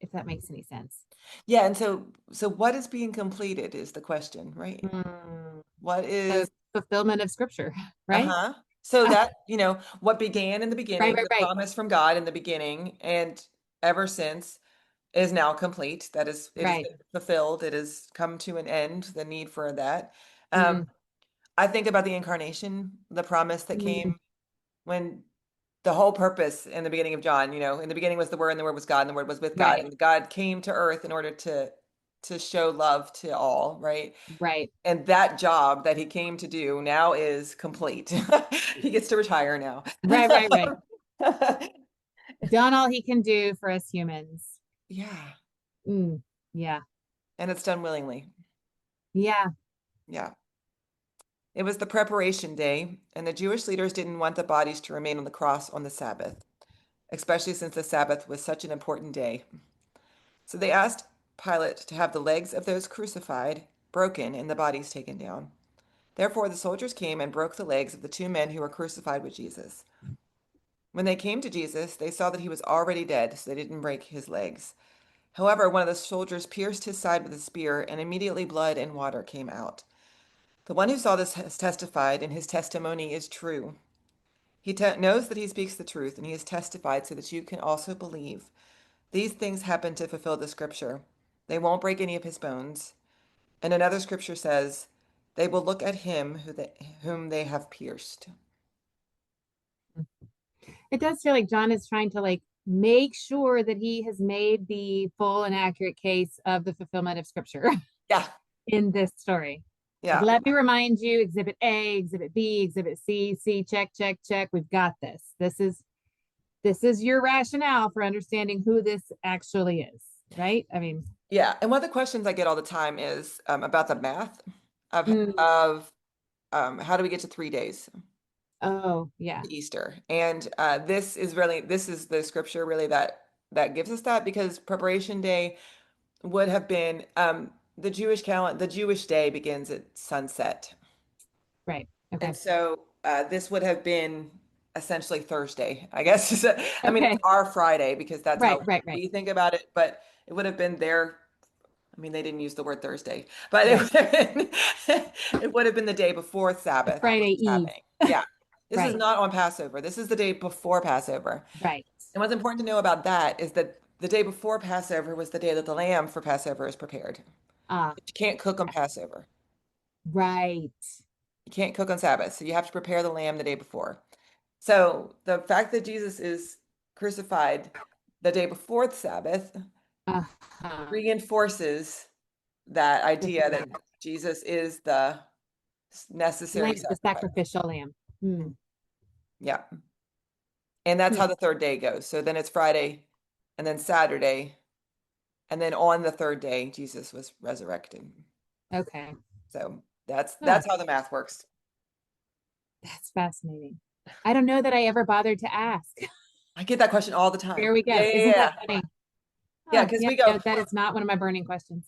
if that makes any sense. Yeah, and so what is being completed is the question, right? Mm. What The is fulfillment of scripture, right? uh-huh. So that, what began in the Right, beginning, right, the right. promise from God in the beginning, and ever since is now complete. That is, it has Right. been fulfilled. It has come to an end, the need for that. Um, Mm. I think about the incarnation, the promise that Mm. came when the whole purpose in the beginning of John, in the beginning was the Word, and the Word was God, and the Word was with God, Right. and God came to earth in order to show love to all, right? Right. And that job that he came to do now is complete. He gets to retire now. Right, right, right. Done all he can do for us humans. Yeah. Mm, yeah. And it's done willingly. Yeah. Yeah. It was the preparation day, and the Jewish leaders didn't want the bodies to remain on the cross on the Sabbath, especially since the Sabbath was such an important day. So they asked Pilate to have the legs of those crucified broken and the bodies taken down. Therefore, the soldiers came and broke the legs of the two men who were crucified with Jesus. When they came to Jesus, they saw that he was already dead, so they didn't break his legs. However, one of the soldiers pierced his side with a spear, and immediately blood and water came out. The one who saw this has testified, and his testimony is true. He knows that he speaks the truth, and he has testified so that you can also believe. These things happen to fulfill the scripture. They won't break any of his bones. And another scripture says, they will look at him whom they have pierced. It does feel like John is trying to like make sure that he has made the full and accurate case of the fulfillment of scripture Yeah, in this story. Like, yeah, let me remind you, exhibit A, exhibit B, exhibit C, check, check, check. We've got this. This is your rationale for understanding who this actually is, right? I mean, yeah. And one of the questions I get all the time is about the math of mm, of how do we get to 3 days oh yeah, to Easter? And this is the scripture really that gives us that, because preparation day would have been the Jewish day begins at sunset. right. And Okay. so this would have been essentially Thursday, I guess. I mean, it's Okay. our Friday because that's Right, how right, right, we think about it, but it would have been their, I mean, they didn't use the word Thursday, but it right. would have been, it would have been the day before The Sabbath Friday was Eve. happening. Yeah. This is Right, not on Passover. This is the day before Passover. right. And what's important to know about that is that the day before Passover was the day that the lamb for Passover is prepared. Ah, You can't cook on Passover. right. You can't cook on Sabbath, so you have to prepare the lamb the day before. So the fact that Jesus is crucified the day before the Sabbath Uh-huh. reinforces that The idea that Jesus is the necessary lamb, the sacrifice. sacrificial lamb. Hmm. Yeah. And that's Hmm. how the third day goes. So then it's Friday and then Saturday. And then on the third day, Jesus was resurrected. Okay. So Huh. that's how the math works. That's fascinating. I don't know that I ever bothered to ask. I get that question all the There time. we Yeah, go. yeah, Isn't that yeah. funny? Yeah, Oh, because yeah, we go, no, that is not one of my burning questions.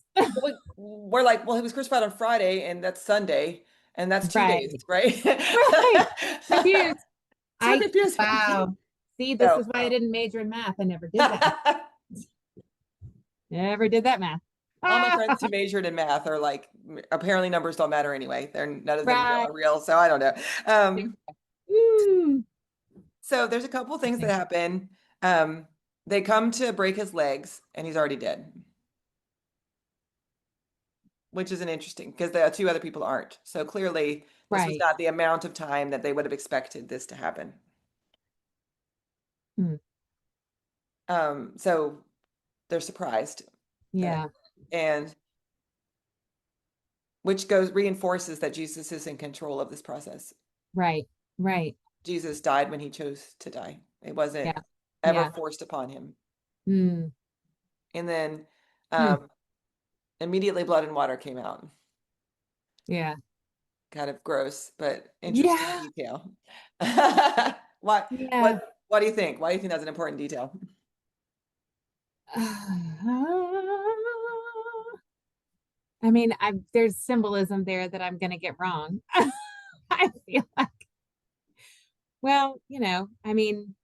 we're like, well, he was crucified on Friday, and that's Sunday, and that's 2 days, Right. right? Right. Confused. So I, confusing. wow. See, this So, is why I didn't major in math. I never did that. Never did that math. all my friends Ah, who majored in math are like, apparently numbers don't matter anyway. They're none of them right. are real, so I don't know. Ooh. So there's a couple things that happen. Um, they come to break his legs, and he's already dead, which is an interesting because the two other people aren't. So clearly, this was Right. not the amount of time that they would have expected this to happen. Hmm. So they're surprised that, Yeah. and which goes reinforces that Jesus is in control of this process. Right. Right. Jesus died when he chose to die. It wasn't Yeah. ever Yeah. forced upon him. Hmm. And then Hmm. um, immediately blood and water came out. Yeah. Kind of gross, but interesting Yeah. detail. Why, Yeah. what do you think? Why do you think that's an important detail? I mean, there's symbolism there that I'm going to get wrong. I feel like, well, I mean,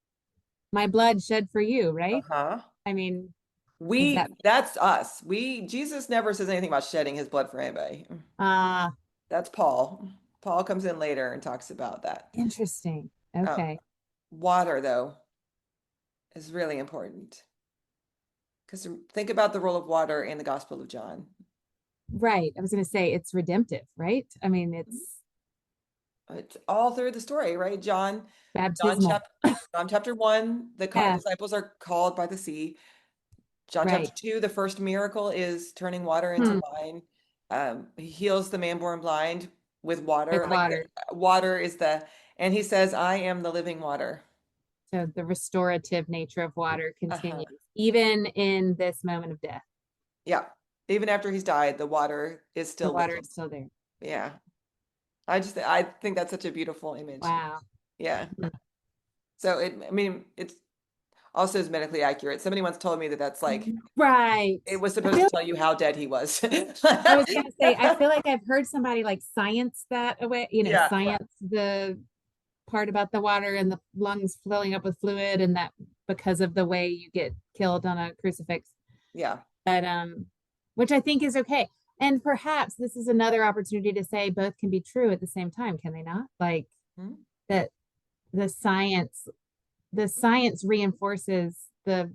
my blood shed for you, right? Uh-huh. I mean, is that That's us. Jesus never says anything about shedding his blood for anybody. That's Paul. Paul comes in later and talks about that. interesting? Um, Okay. Water, though, is really important because think about the role of water in the Gospel of John. Right. I was going to say it's redemptive, right? I mean, it's It's all through the story, right? John baptismal. chapter John chapter 1, the Yeah. disciples are called by the sea. John chapter Right. 2, the first miracle is turning water into Hmm. wine. He heals the man born blind with With water. Like water. water is and he says, I am the living water. So the restorative nature of water Uh-huh. continues, even in this moment of death. Yeah. Even after he's died, the water is The still water living. is still there. Yeah. I think that's such a beautiful image. Wow. Yeah. Hmm. So I mean, it's also is medically accurate. Somebody once told me that that's like Right. it was I supposed to feel tell you how dead he was. I was gonna say, I feel like I've heard somebody like science that away, Yeah. science the part about the water and the lungs filling up with fluid and that because of the way you get killed on a crucifix. Yeah. But which I think is okay. And perhaps this is another opportunity to say both can be true at the same time, can they not? Like Hmm? that the science the science reinforces the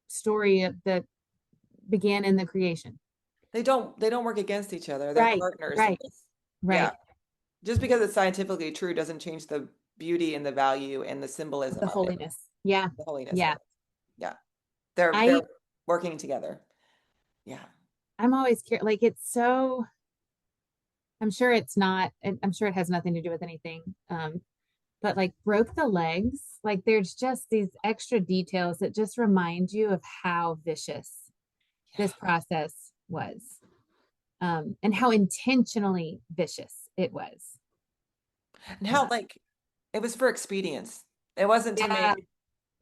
story of that began in the creation. They don't work against each other. They're Right, partners in right, this. Yeah. right. Just because it's scientifically true doesn't change the beauty and the value and the symbolism The of it, holiness. Yeah, the holiness of yeah. it. Yeah. They're I working together. Yeah. I'm always curious. Like it's so. I'm sure it's not. I'm sure it has nothing to do with anything. But like broke the legs. Like there's just these extra details that just remind you of how vicious this Yeah. process was, and how intentionally vicious it was. And how like it was for expedience. It wasn't to Yeah, make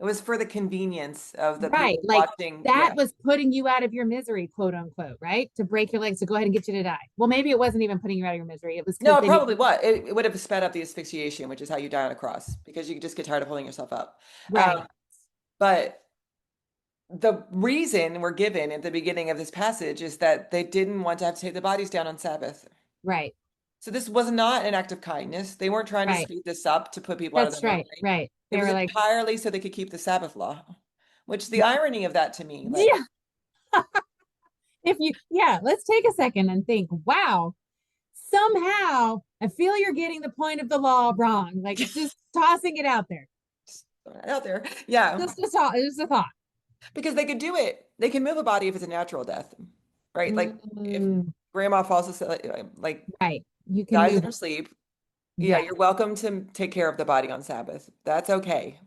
it was for the convenience of the right. people Like watching. that Yeah. was putting you out of your misery, quote unquote, right? To break your legs to go ahead and get you to die. Well, maybe it wasn't even putting you out of your misery. It was because No, it they need. probably was. It would have sped up the asphyxiation, which is how you die on a cross, because you just get tired of holding yourself up. Right, But the reason we're given at the beginning of this passage is that they didn't want to have to take the bodies down on Sabbath. right, So this was not an act of kindness. They weren't trying to right. speed this up to put people out of That's their right, misery. right. It They was were like, entirely so they could keep the Sabbath law, which the irony of that to me, like, yeah, if you, yeah, let's take a second and think, wow, somehow I feel you're getting the point of the law wrong. Like just tossing it out there. just throwing it out there. Yeah, Just a thought. Just a thought. because they could do it. They can move a body if it's a natural death, right? Like if Mm, grandma falls asleep, like right. You can dies in move her it. sleep, yeah, Yeah. you're welcome to take care of the body on Sabbath. That's okay.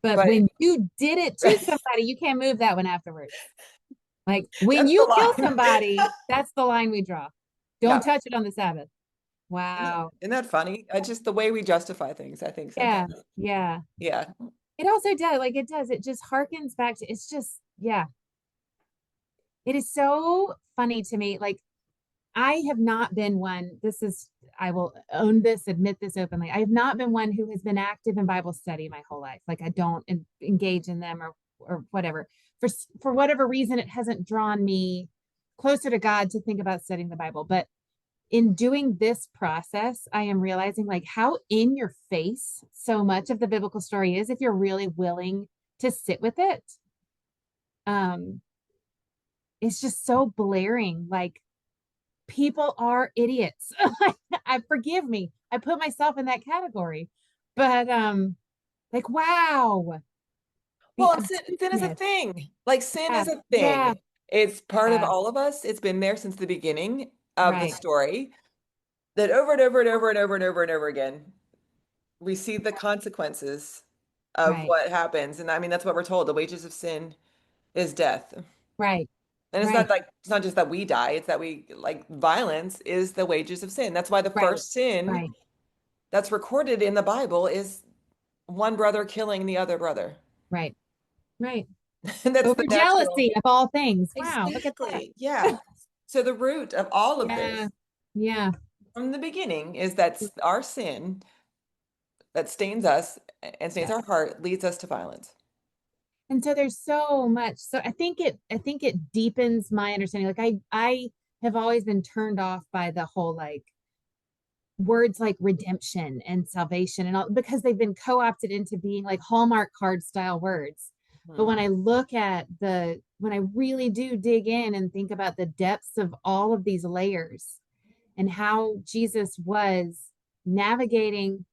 But But when you did it to that's somebody, you can't move that one afterwards. Like when the you kill line. somebody, that's the line we draw. Don't Yeah. touch it on the Sabbath. Isn't that, Wow. isn't that funny? Just the way we justify things, I think Yeah. sometimes. Yeah. Yeah. It also does. Like it does. It just harkens back to it's just, yeah. It is so funny to me. Like I have not been one, this is, I will own this, admit this openly. I have not been one who has been active in Bible study my whole life. Like I don't engage in them or whatever. For whatever reason, it hasn't drawn me closer to God to think about studying the Bible. But in doing this process, I am realizing like how in your face so much of the biblical story is if you're really willing to sit with it. Um, it's just so blaring. Like people are idiots. I forgive me. I put myself in that category. But like wow, the Well, sin is a obtuseness. thing. Like sin Yeah, is a yeah, thing. It's part of yeah. all of us. It's been there since the beginning of the Right, story. That over and over and over and over and over and over again, we see the consequences of right, what happens. And I mean, that's what we're told. The wages of sin is death. right, And right, it's not just that we die, it's that we like violence is the wages of sin. That's why the right, first sin right, that's recorded in the Bible is one brother killing the other brother. right, right. And that's Over the natural. jealousy of all things. Wow, look at that. Exactly. Yeah. So the root of all of Yeah, this yeah. from the beginning is that our sin that stains us and stains Yeah. our heart leads us to violence. And so there's so much. So I think it deepens my understanding. Like I have always been turned off by the whole like words like redemption and salvation and all because they've been co-opted into being like Hallmark card style words. But Hmm. when I look at when I really do dig in and think about the depths of all of these layers and how Jesus was navigating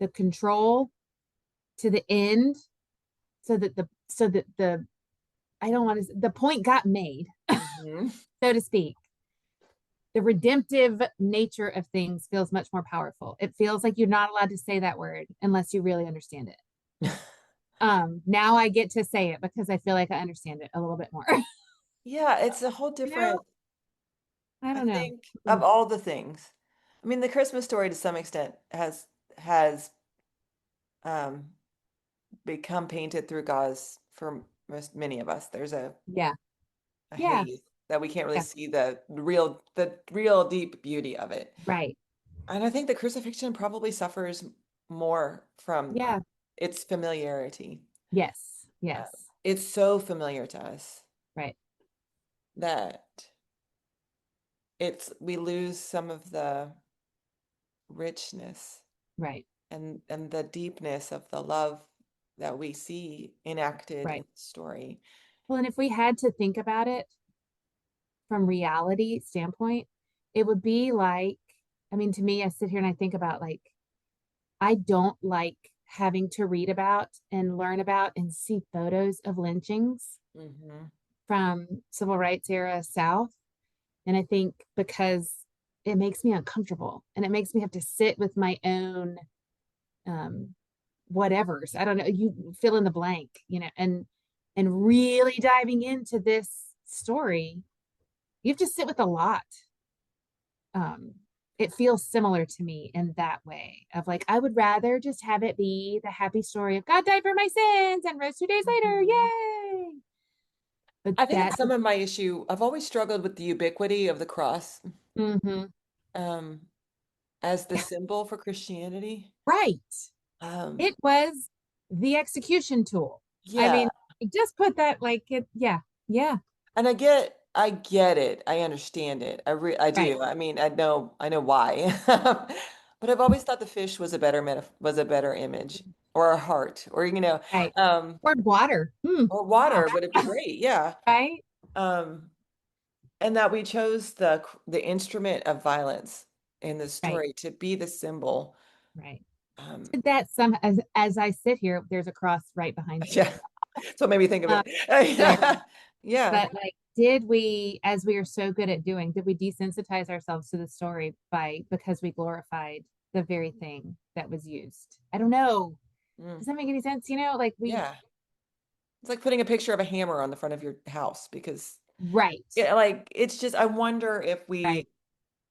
the control to the end so that the I don't want to, the point got made, Mhm. so to speak. The redemptive nature of things feels much more powerful. It feels like you're not allowed to say that word unless you really understand it. Now I get to say it because I feel like I understand it a little bit more. Yeah, it's a whole You know, different, I I don't know. think, of all the things. I mean, the Christmas story to some extent has um become painted through gauze for many of us. There's Yeah, a yeah, haze that we can't really yeah, see the real deep beauty of it. right. And I think the crucifixion probably suffers more from Yeah, its familiarity. yes, Uh, yes, it's so familiar to us right, that it's we lose some of the richness right, and the deepness of the love that we see enacted in right. the story. Well, and if we had to think about it from reality standpoint, it would be like, I mean, to me, I sit here and I think about like, I don't like having to read about and learn about and see photos of lynchings Hmm. from civil rights era South. And I think because it makes me uncomfortable and it makes me have to sit with my own um whatever's. I don't know, you fill in the blank, and really diving into this story, you have to sit with a lot. Um it feels similar to me in that way of like I would rather just have it be the happy story of God died for my sins and rose 2 days later. Hmm. Yay. But I think that that's some of my issue. I've always struggled with the ubiquity of the cross mm-hmm, um, as the yeah, symbol for Christianity. right. Um, It was the execution tool. I yeah, mean, just put that like it, yeah, yeah, and I get it. I understand it. I right, do. I mean, I know why. But I've always thought the fish was a better was a better image, or a heart, or right. um, Or water. or Yeah, water would it be great? Yeah. right, Um, and that we chose the instrument of violence in the right, story to be the symbol. right. Um, Did that some as I sit here, there's a cross right behind me. yeah, so it made me think of Um, it. so, Yeah, but like, did we, as we are so good at doing, did we desensitize ourselves to the story because we glorified the very thing that was used? I don't know. mm, Does that make any sense? Like we, yeah. It's like putting a picture of a hammer on the front of your house because, right, yeah, like it's just, I wonder if right, we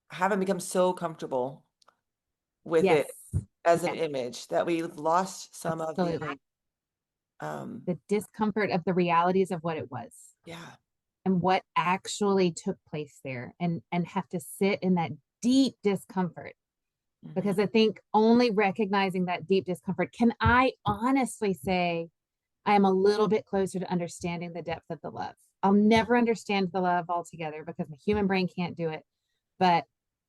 haven't become so comfortable with yes, it as an yes, image that we've lost some of absolutely. um, The discomfort of the realities of what it was yeah. and what actually took place there, and have to sit in that deep discomfort, Hmm. because I think only recognizing that deep discomfort can I honestly say I am a little bit closer to understanding the depth of the love. I'll never understand the love altogether because my human brain can't do it, but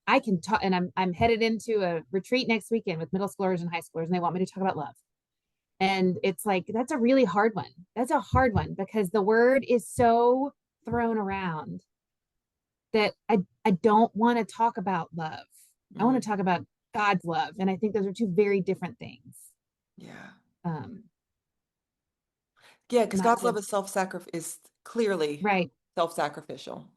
I can talk. And I'm headed into a retreat next weekend with middle schoolers and high schoolers, and they want me to talk about love. And it's like, that's a really hard one. That's a hard one because the word is so thrown around that I don't want to talk about love. I want Hmm. to talk about God's love. And I think those are two very different things. Yeah. Um, Yeah, because not God's to, love is clearly right, self-sacrificial.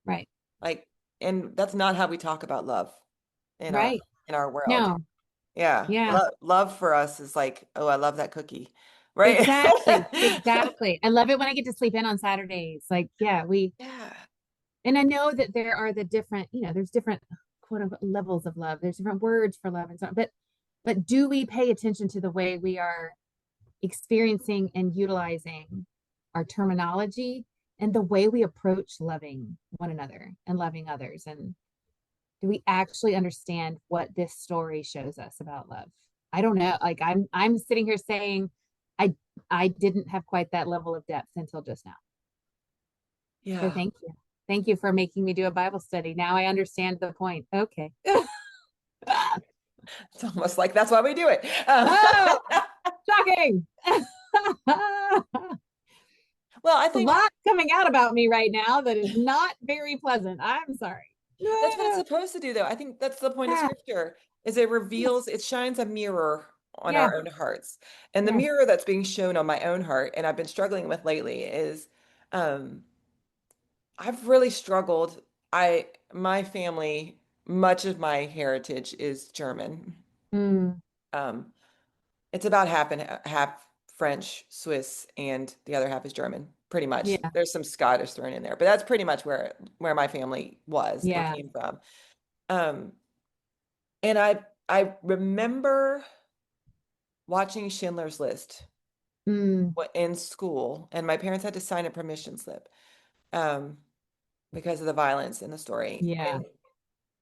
right, Like, and that's not how we talk about love in our right. in our world. No, Yeah. yeah, Love for us is like, oh, I love that cookie. Right? exactly, exactly. I love it when I get to sleep in on Saturdays. Like, yeah, Yeah. and I know that there are the different, there's different quote unquote levels of love. There's different words for love and so on. But do we pay attention to the way we are experiencing and utilizing our terminology and the way we approach loving one another and loving others? And do we actually understand what this story shows us about love? I don't know. Like I'm sitting here saying I I didn't have quite that level of depth until just now. So Yeah. thank you. Thank you for making me do a Bible study. Now I understand the point. Okay. It's almost like that's why we do it. Oh, shocking. Well, I A think lot coming out about me right now that is not very pleasant. I'm sorry. that's what it's supposed to do, though. I think that's the point of Yeah. scripture, is it shines a mirror on Yeah. our own hearts. And the Yeah. mirror that's being shown on my own heart, and I've been struggling with lately, is Um, I've really struggled. My family, much of my heritage is German. Mm, Um, it's about half and half French, Swiss, and the other half is German, pretty much. yeah, There's some Scottish thrown in there, but that's pretty much where my family was and yeah. came from. Um, and I remember watching Schindler's List Mm, in school, and my parents had to sign a permission slip um, because of the violence in the story. yeah. And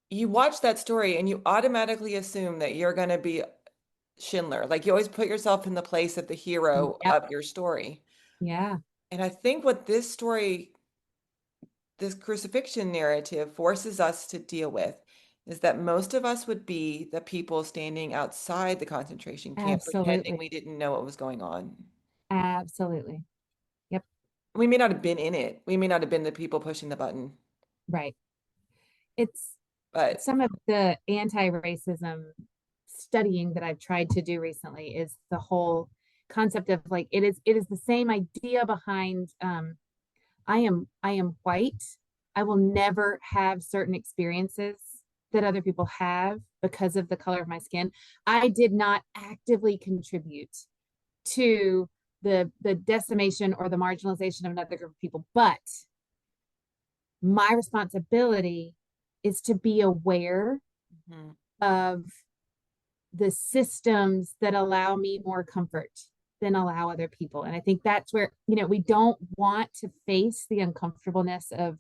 you watch that story and you automatically assume that you're going to be Schindler. Like you always put yourself in the place of the hero Yep. of your story. Yeah. And I think what this story, this crucifixion narrative forces us to deal with is that most of us would be the people standing outside the concentration camp pretending Absolutely. we didn't know what was going on. Absolutely. Yep. We may not have been in it. We may not have been the people pushing the button, Right. It's but some of the anti-racism studying that I've tried to do recently is the whole concept of like it is the same idea behind I am white. I will never have certain experiences that other people have because of the color of my skin. I did not actively contribute to the decimation or the marginalization of another group of people, but my responsibility is to be aware mhm. of the systems that allow me more comfort than allow other people. And I think that's where, we don't want to face the uncomfortableness of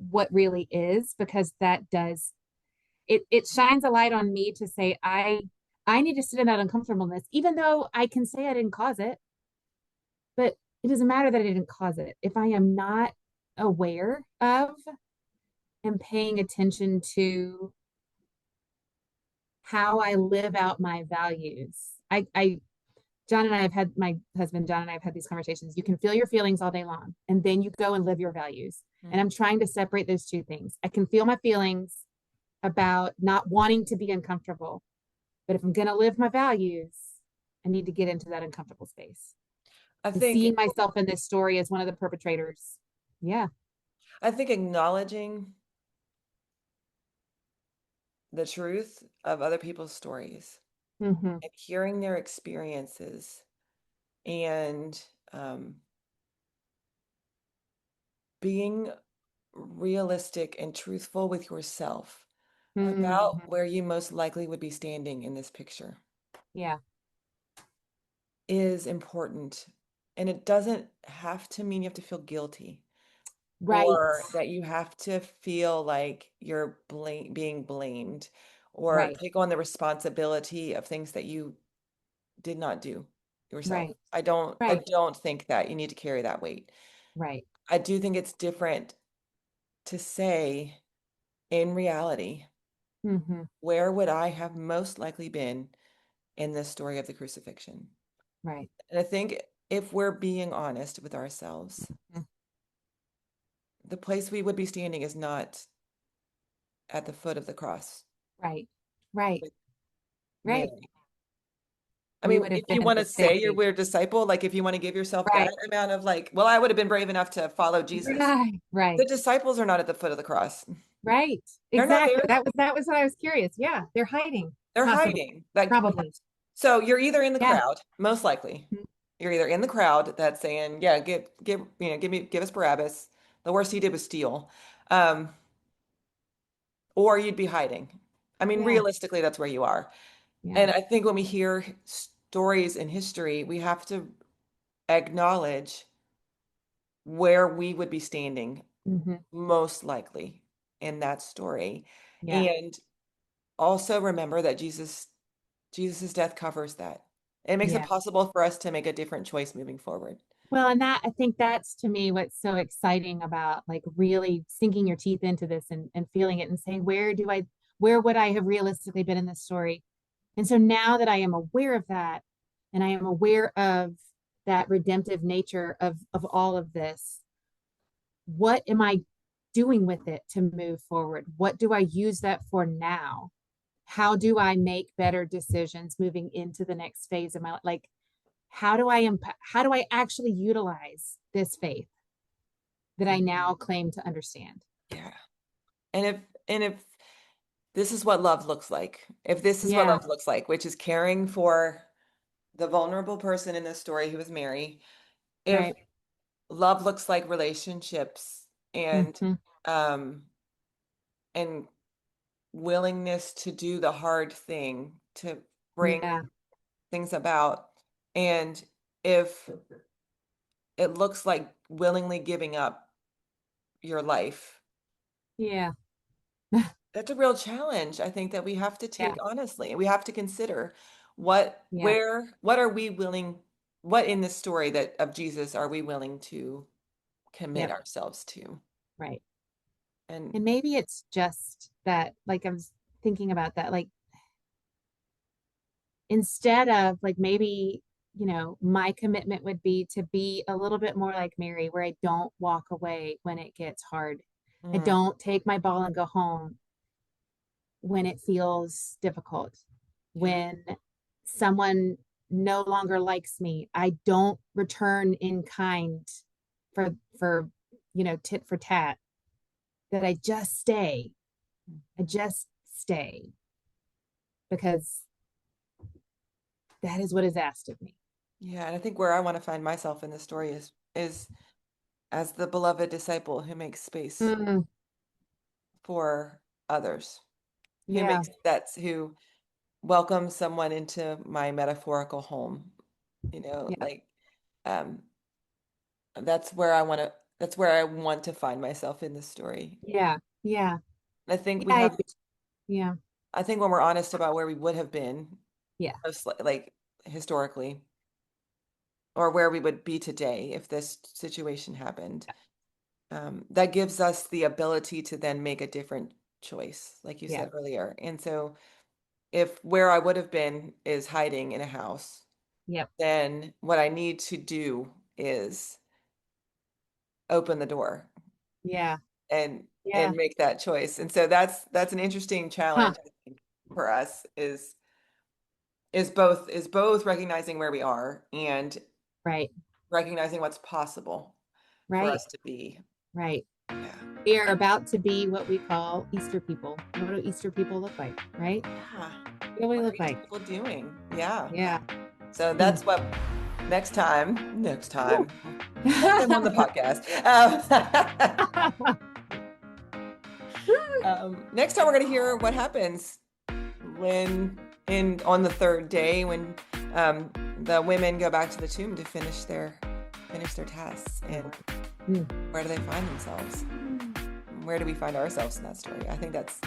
what really is, because that does it shines a light on me to say I need to sit in that uncomfortableness, even though I can say I didn't cause it, but it doesn't matter that I didn't cause it if I am not aware of and paying attention to how I live out my values. John and I have had my husband John and I have had these conversations. You can feel your feelings all day long, and then you go and live your values. And I'm trying to separate those two things. I can feel my feelings about not wanting to be uncomfortable, but if I'm going to live my values, I need to get into that uncomfortable space. I And think seeing myself in this story as one of the perpetrators. Yeah. I think acknowledging the truth of other people's stories Mm-hmm. and hearing their experiences and being realistic and truthful with yourself about Mm-hmm. where you most likely would be standing in this picture Yeah. is important. And it doesn't have to mean you have to feel guilty Right. or that you have to feel like you're being blamed or Right. take on the responsibility of things that you did not do yourself. Right. I Right. don't think that you need to carry that weight. Right. I do think it's different to say in reality, Mm-hmm. where would I have most likely been in this story of the crucifixion? Right. And I think if we're being honest with ourselves, Mhm. the place we would be standing is not at the foot of the cross Right. Right. with Right. Mary. I We mean, would have if you been want to say you're a standing. weird disciple, like if you want to give yourself that Right. amount of like, well, I would have been brave enough to follow Jesus. Right. The Right. disciples are not at the foot of the cross. Right. They're not Exactly. there. That was what I was curious. Yeah. They're hiding. They're Possibly. hiding. Like, Probably. so you're either in the Yeah. crowd, most likely. You're either in the crowd that's saying, yeah, give us Barabbas. The worst he did was steal. Um, or you'd be hiding. I mean, Yeah. realistically, that's where you are. Yeah. And I think when we hear stories in history, we have to acknowledge where we would be standing Mm-hmm. most likely in that story. Yeah. And also remember that Jesus's death covers that. It makes it Yeah. possible for us to make a different choice moving forward. Well, and that I think that's to me what's so exciting about like really sinking your teeth into this and feeling it and saying, where would I have realistically been in this story? And so now that I am aware of that and I am aware of that redemptive nature of all of this, what am I doing with it to move forward? What do I use that for now? How do I make better decisions moving into the next phase of my life? Like, how do I actually utilize this faith that I now claim to understand? Yeah. And if this is what love looks like, if this is what Yeah, love looks like, which is caring for the vulnerable person in this story who is Mary, if right. love looks like relationships Hmm. um and willingness to do the hard thing to bring Yeah, things about, and if it looks like willingly giving up your life, yeah, that's a real challenge, I think, that we have to yeah, take honestly. We have to consider yeah, what are we willing, what in this story that of Jesus are we willing to commit yep, ourselves to? right. And And maybe it's just that, like, I was thinking about that, like, instead of like maybe, my commitment would be to be a little bit more like Mary, where I don't walk away when it gets hard. I mm, don't take my ball and go home when it feels difficult. yeah, When someone no longer likes me, I don't return in kind for tit for tat. That I just stay. I just stay because that is what is asked of me. yeah, and I think where I want to find myself in the story is as the beloved disciple who makes space Mm, for others, yeah, who welcomes someone into my metaphorical home, yeah, like um that's where I want to that's where I want to find myself in this story. yeah, yeah, I think we yeah, have yeah, I think when we're honest about where we would have been, yeah, like historically, or where we would be today if this situation happened, that gives us the ability to then make a different choice, like you yeah, said earlier. And so if where I would have been is hiding in a house, yep, then what I need to do is open the door yeah, and yeah, make that choice. And so that's an interesting huh, challenge, I think, for us is both recognizing where we are and right, recognizing what's possible for right, us to be. right. Yeah. We are about to be what we call Easter people. What do Easter people look like, right? Yeah. What do we What are look these like? people doing? Yeah. Yeah. So Hmm. that's what next Woo. time, next time on the podcast. Next time we're going to hear what happens when on the third day when um, the women go back to the tomb to finish their tasks, and Hmm. where do they find themselves? Where do we find ourselves in that story? I think that's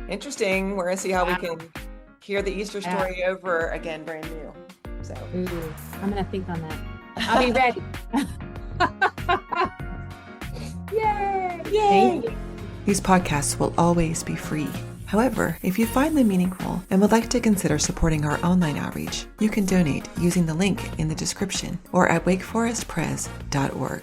interesting. We're going to see how we Wow. can hear the Easter Yeah. story over again, brand new. So, Ooh, I'm gonna think on that. I'll be ready. Yay! yay! Thank you. These podcasts will always be free. However, if you find them meaningful and would like to consider supporting our online outreach, you can donate using the link in the description or at wakeforestpres.org.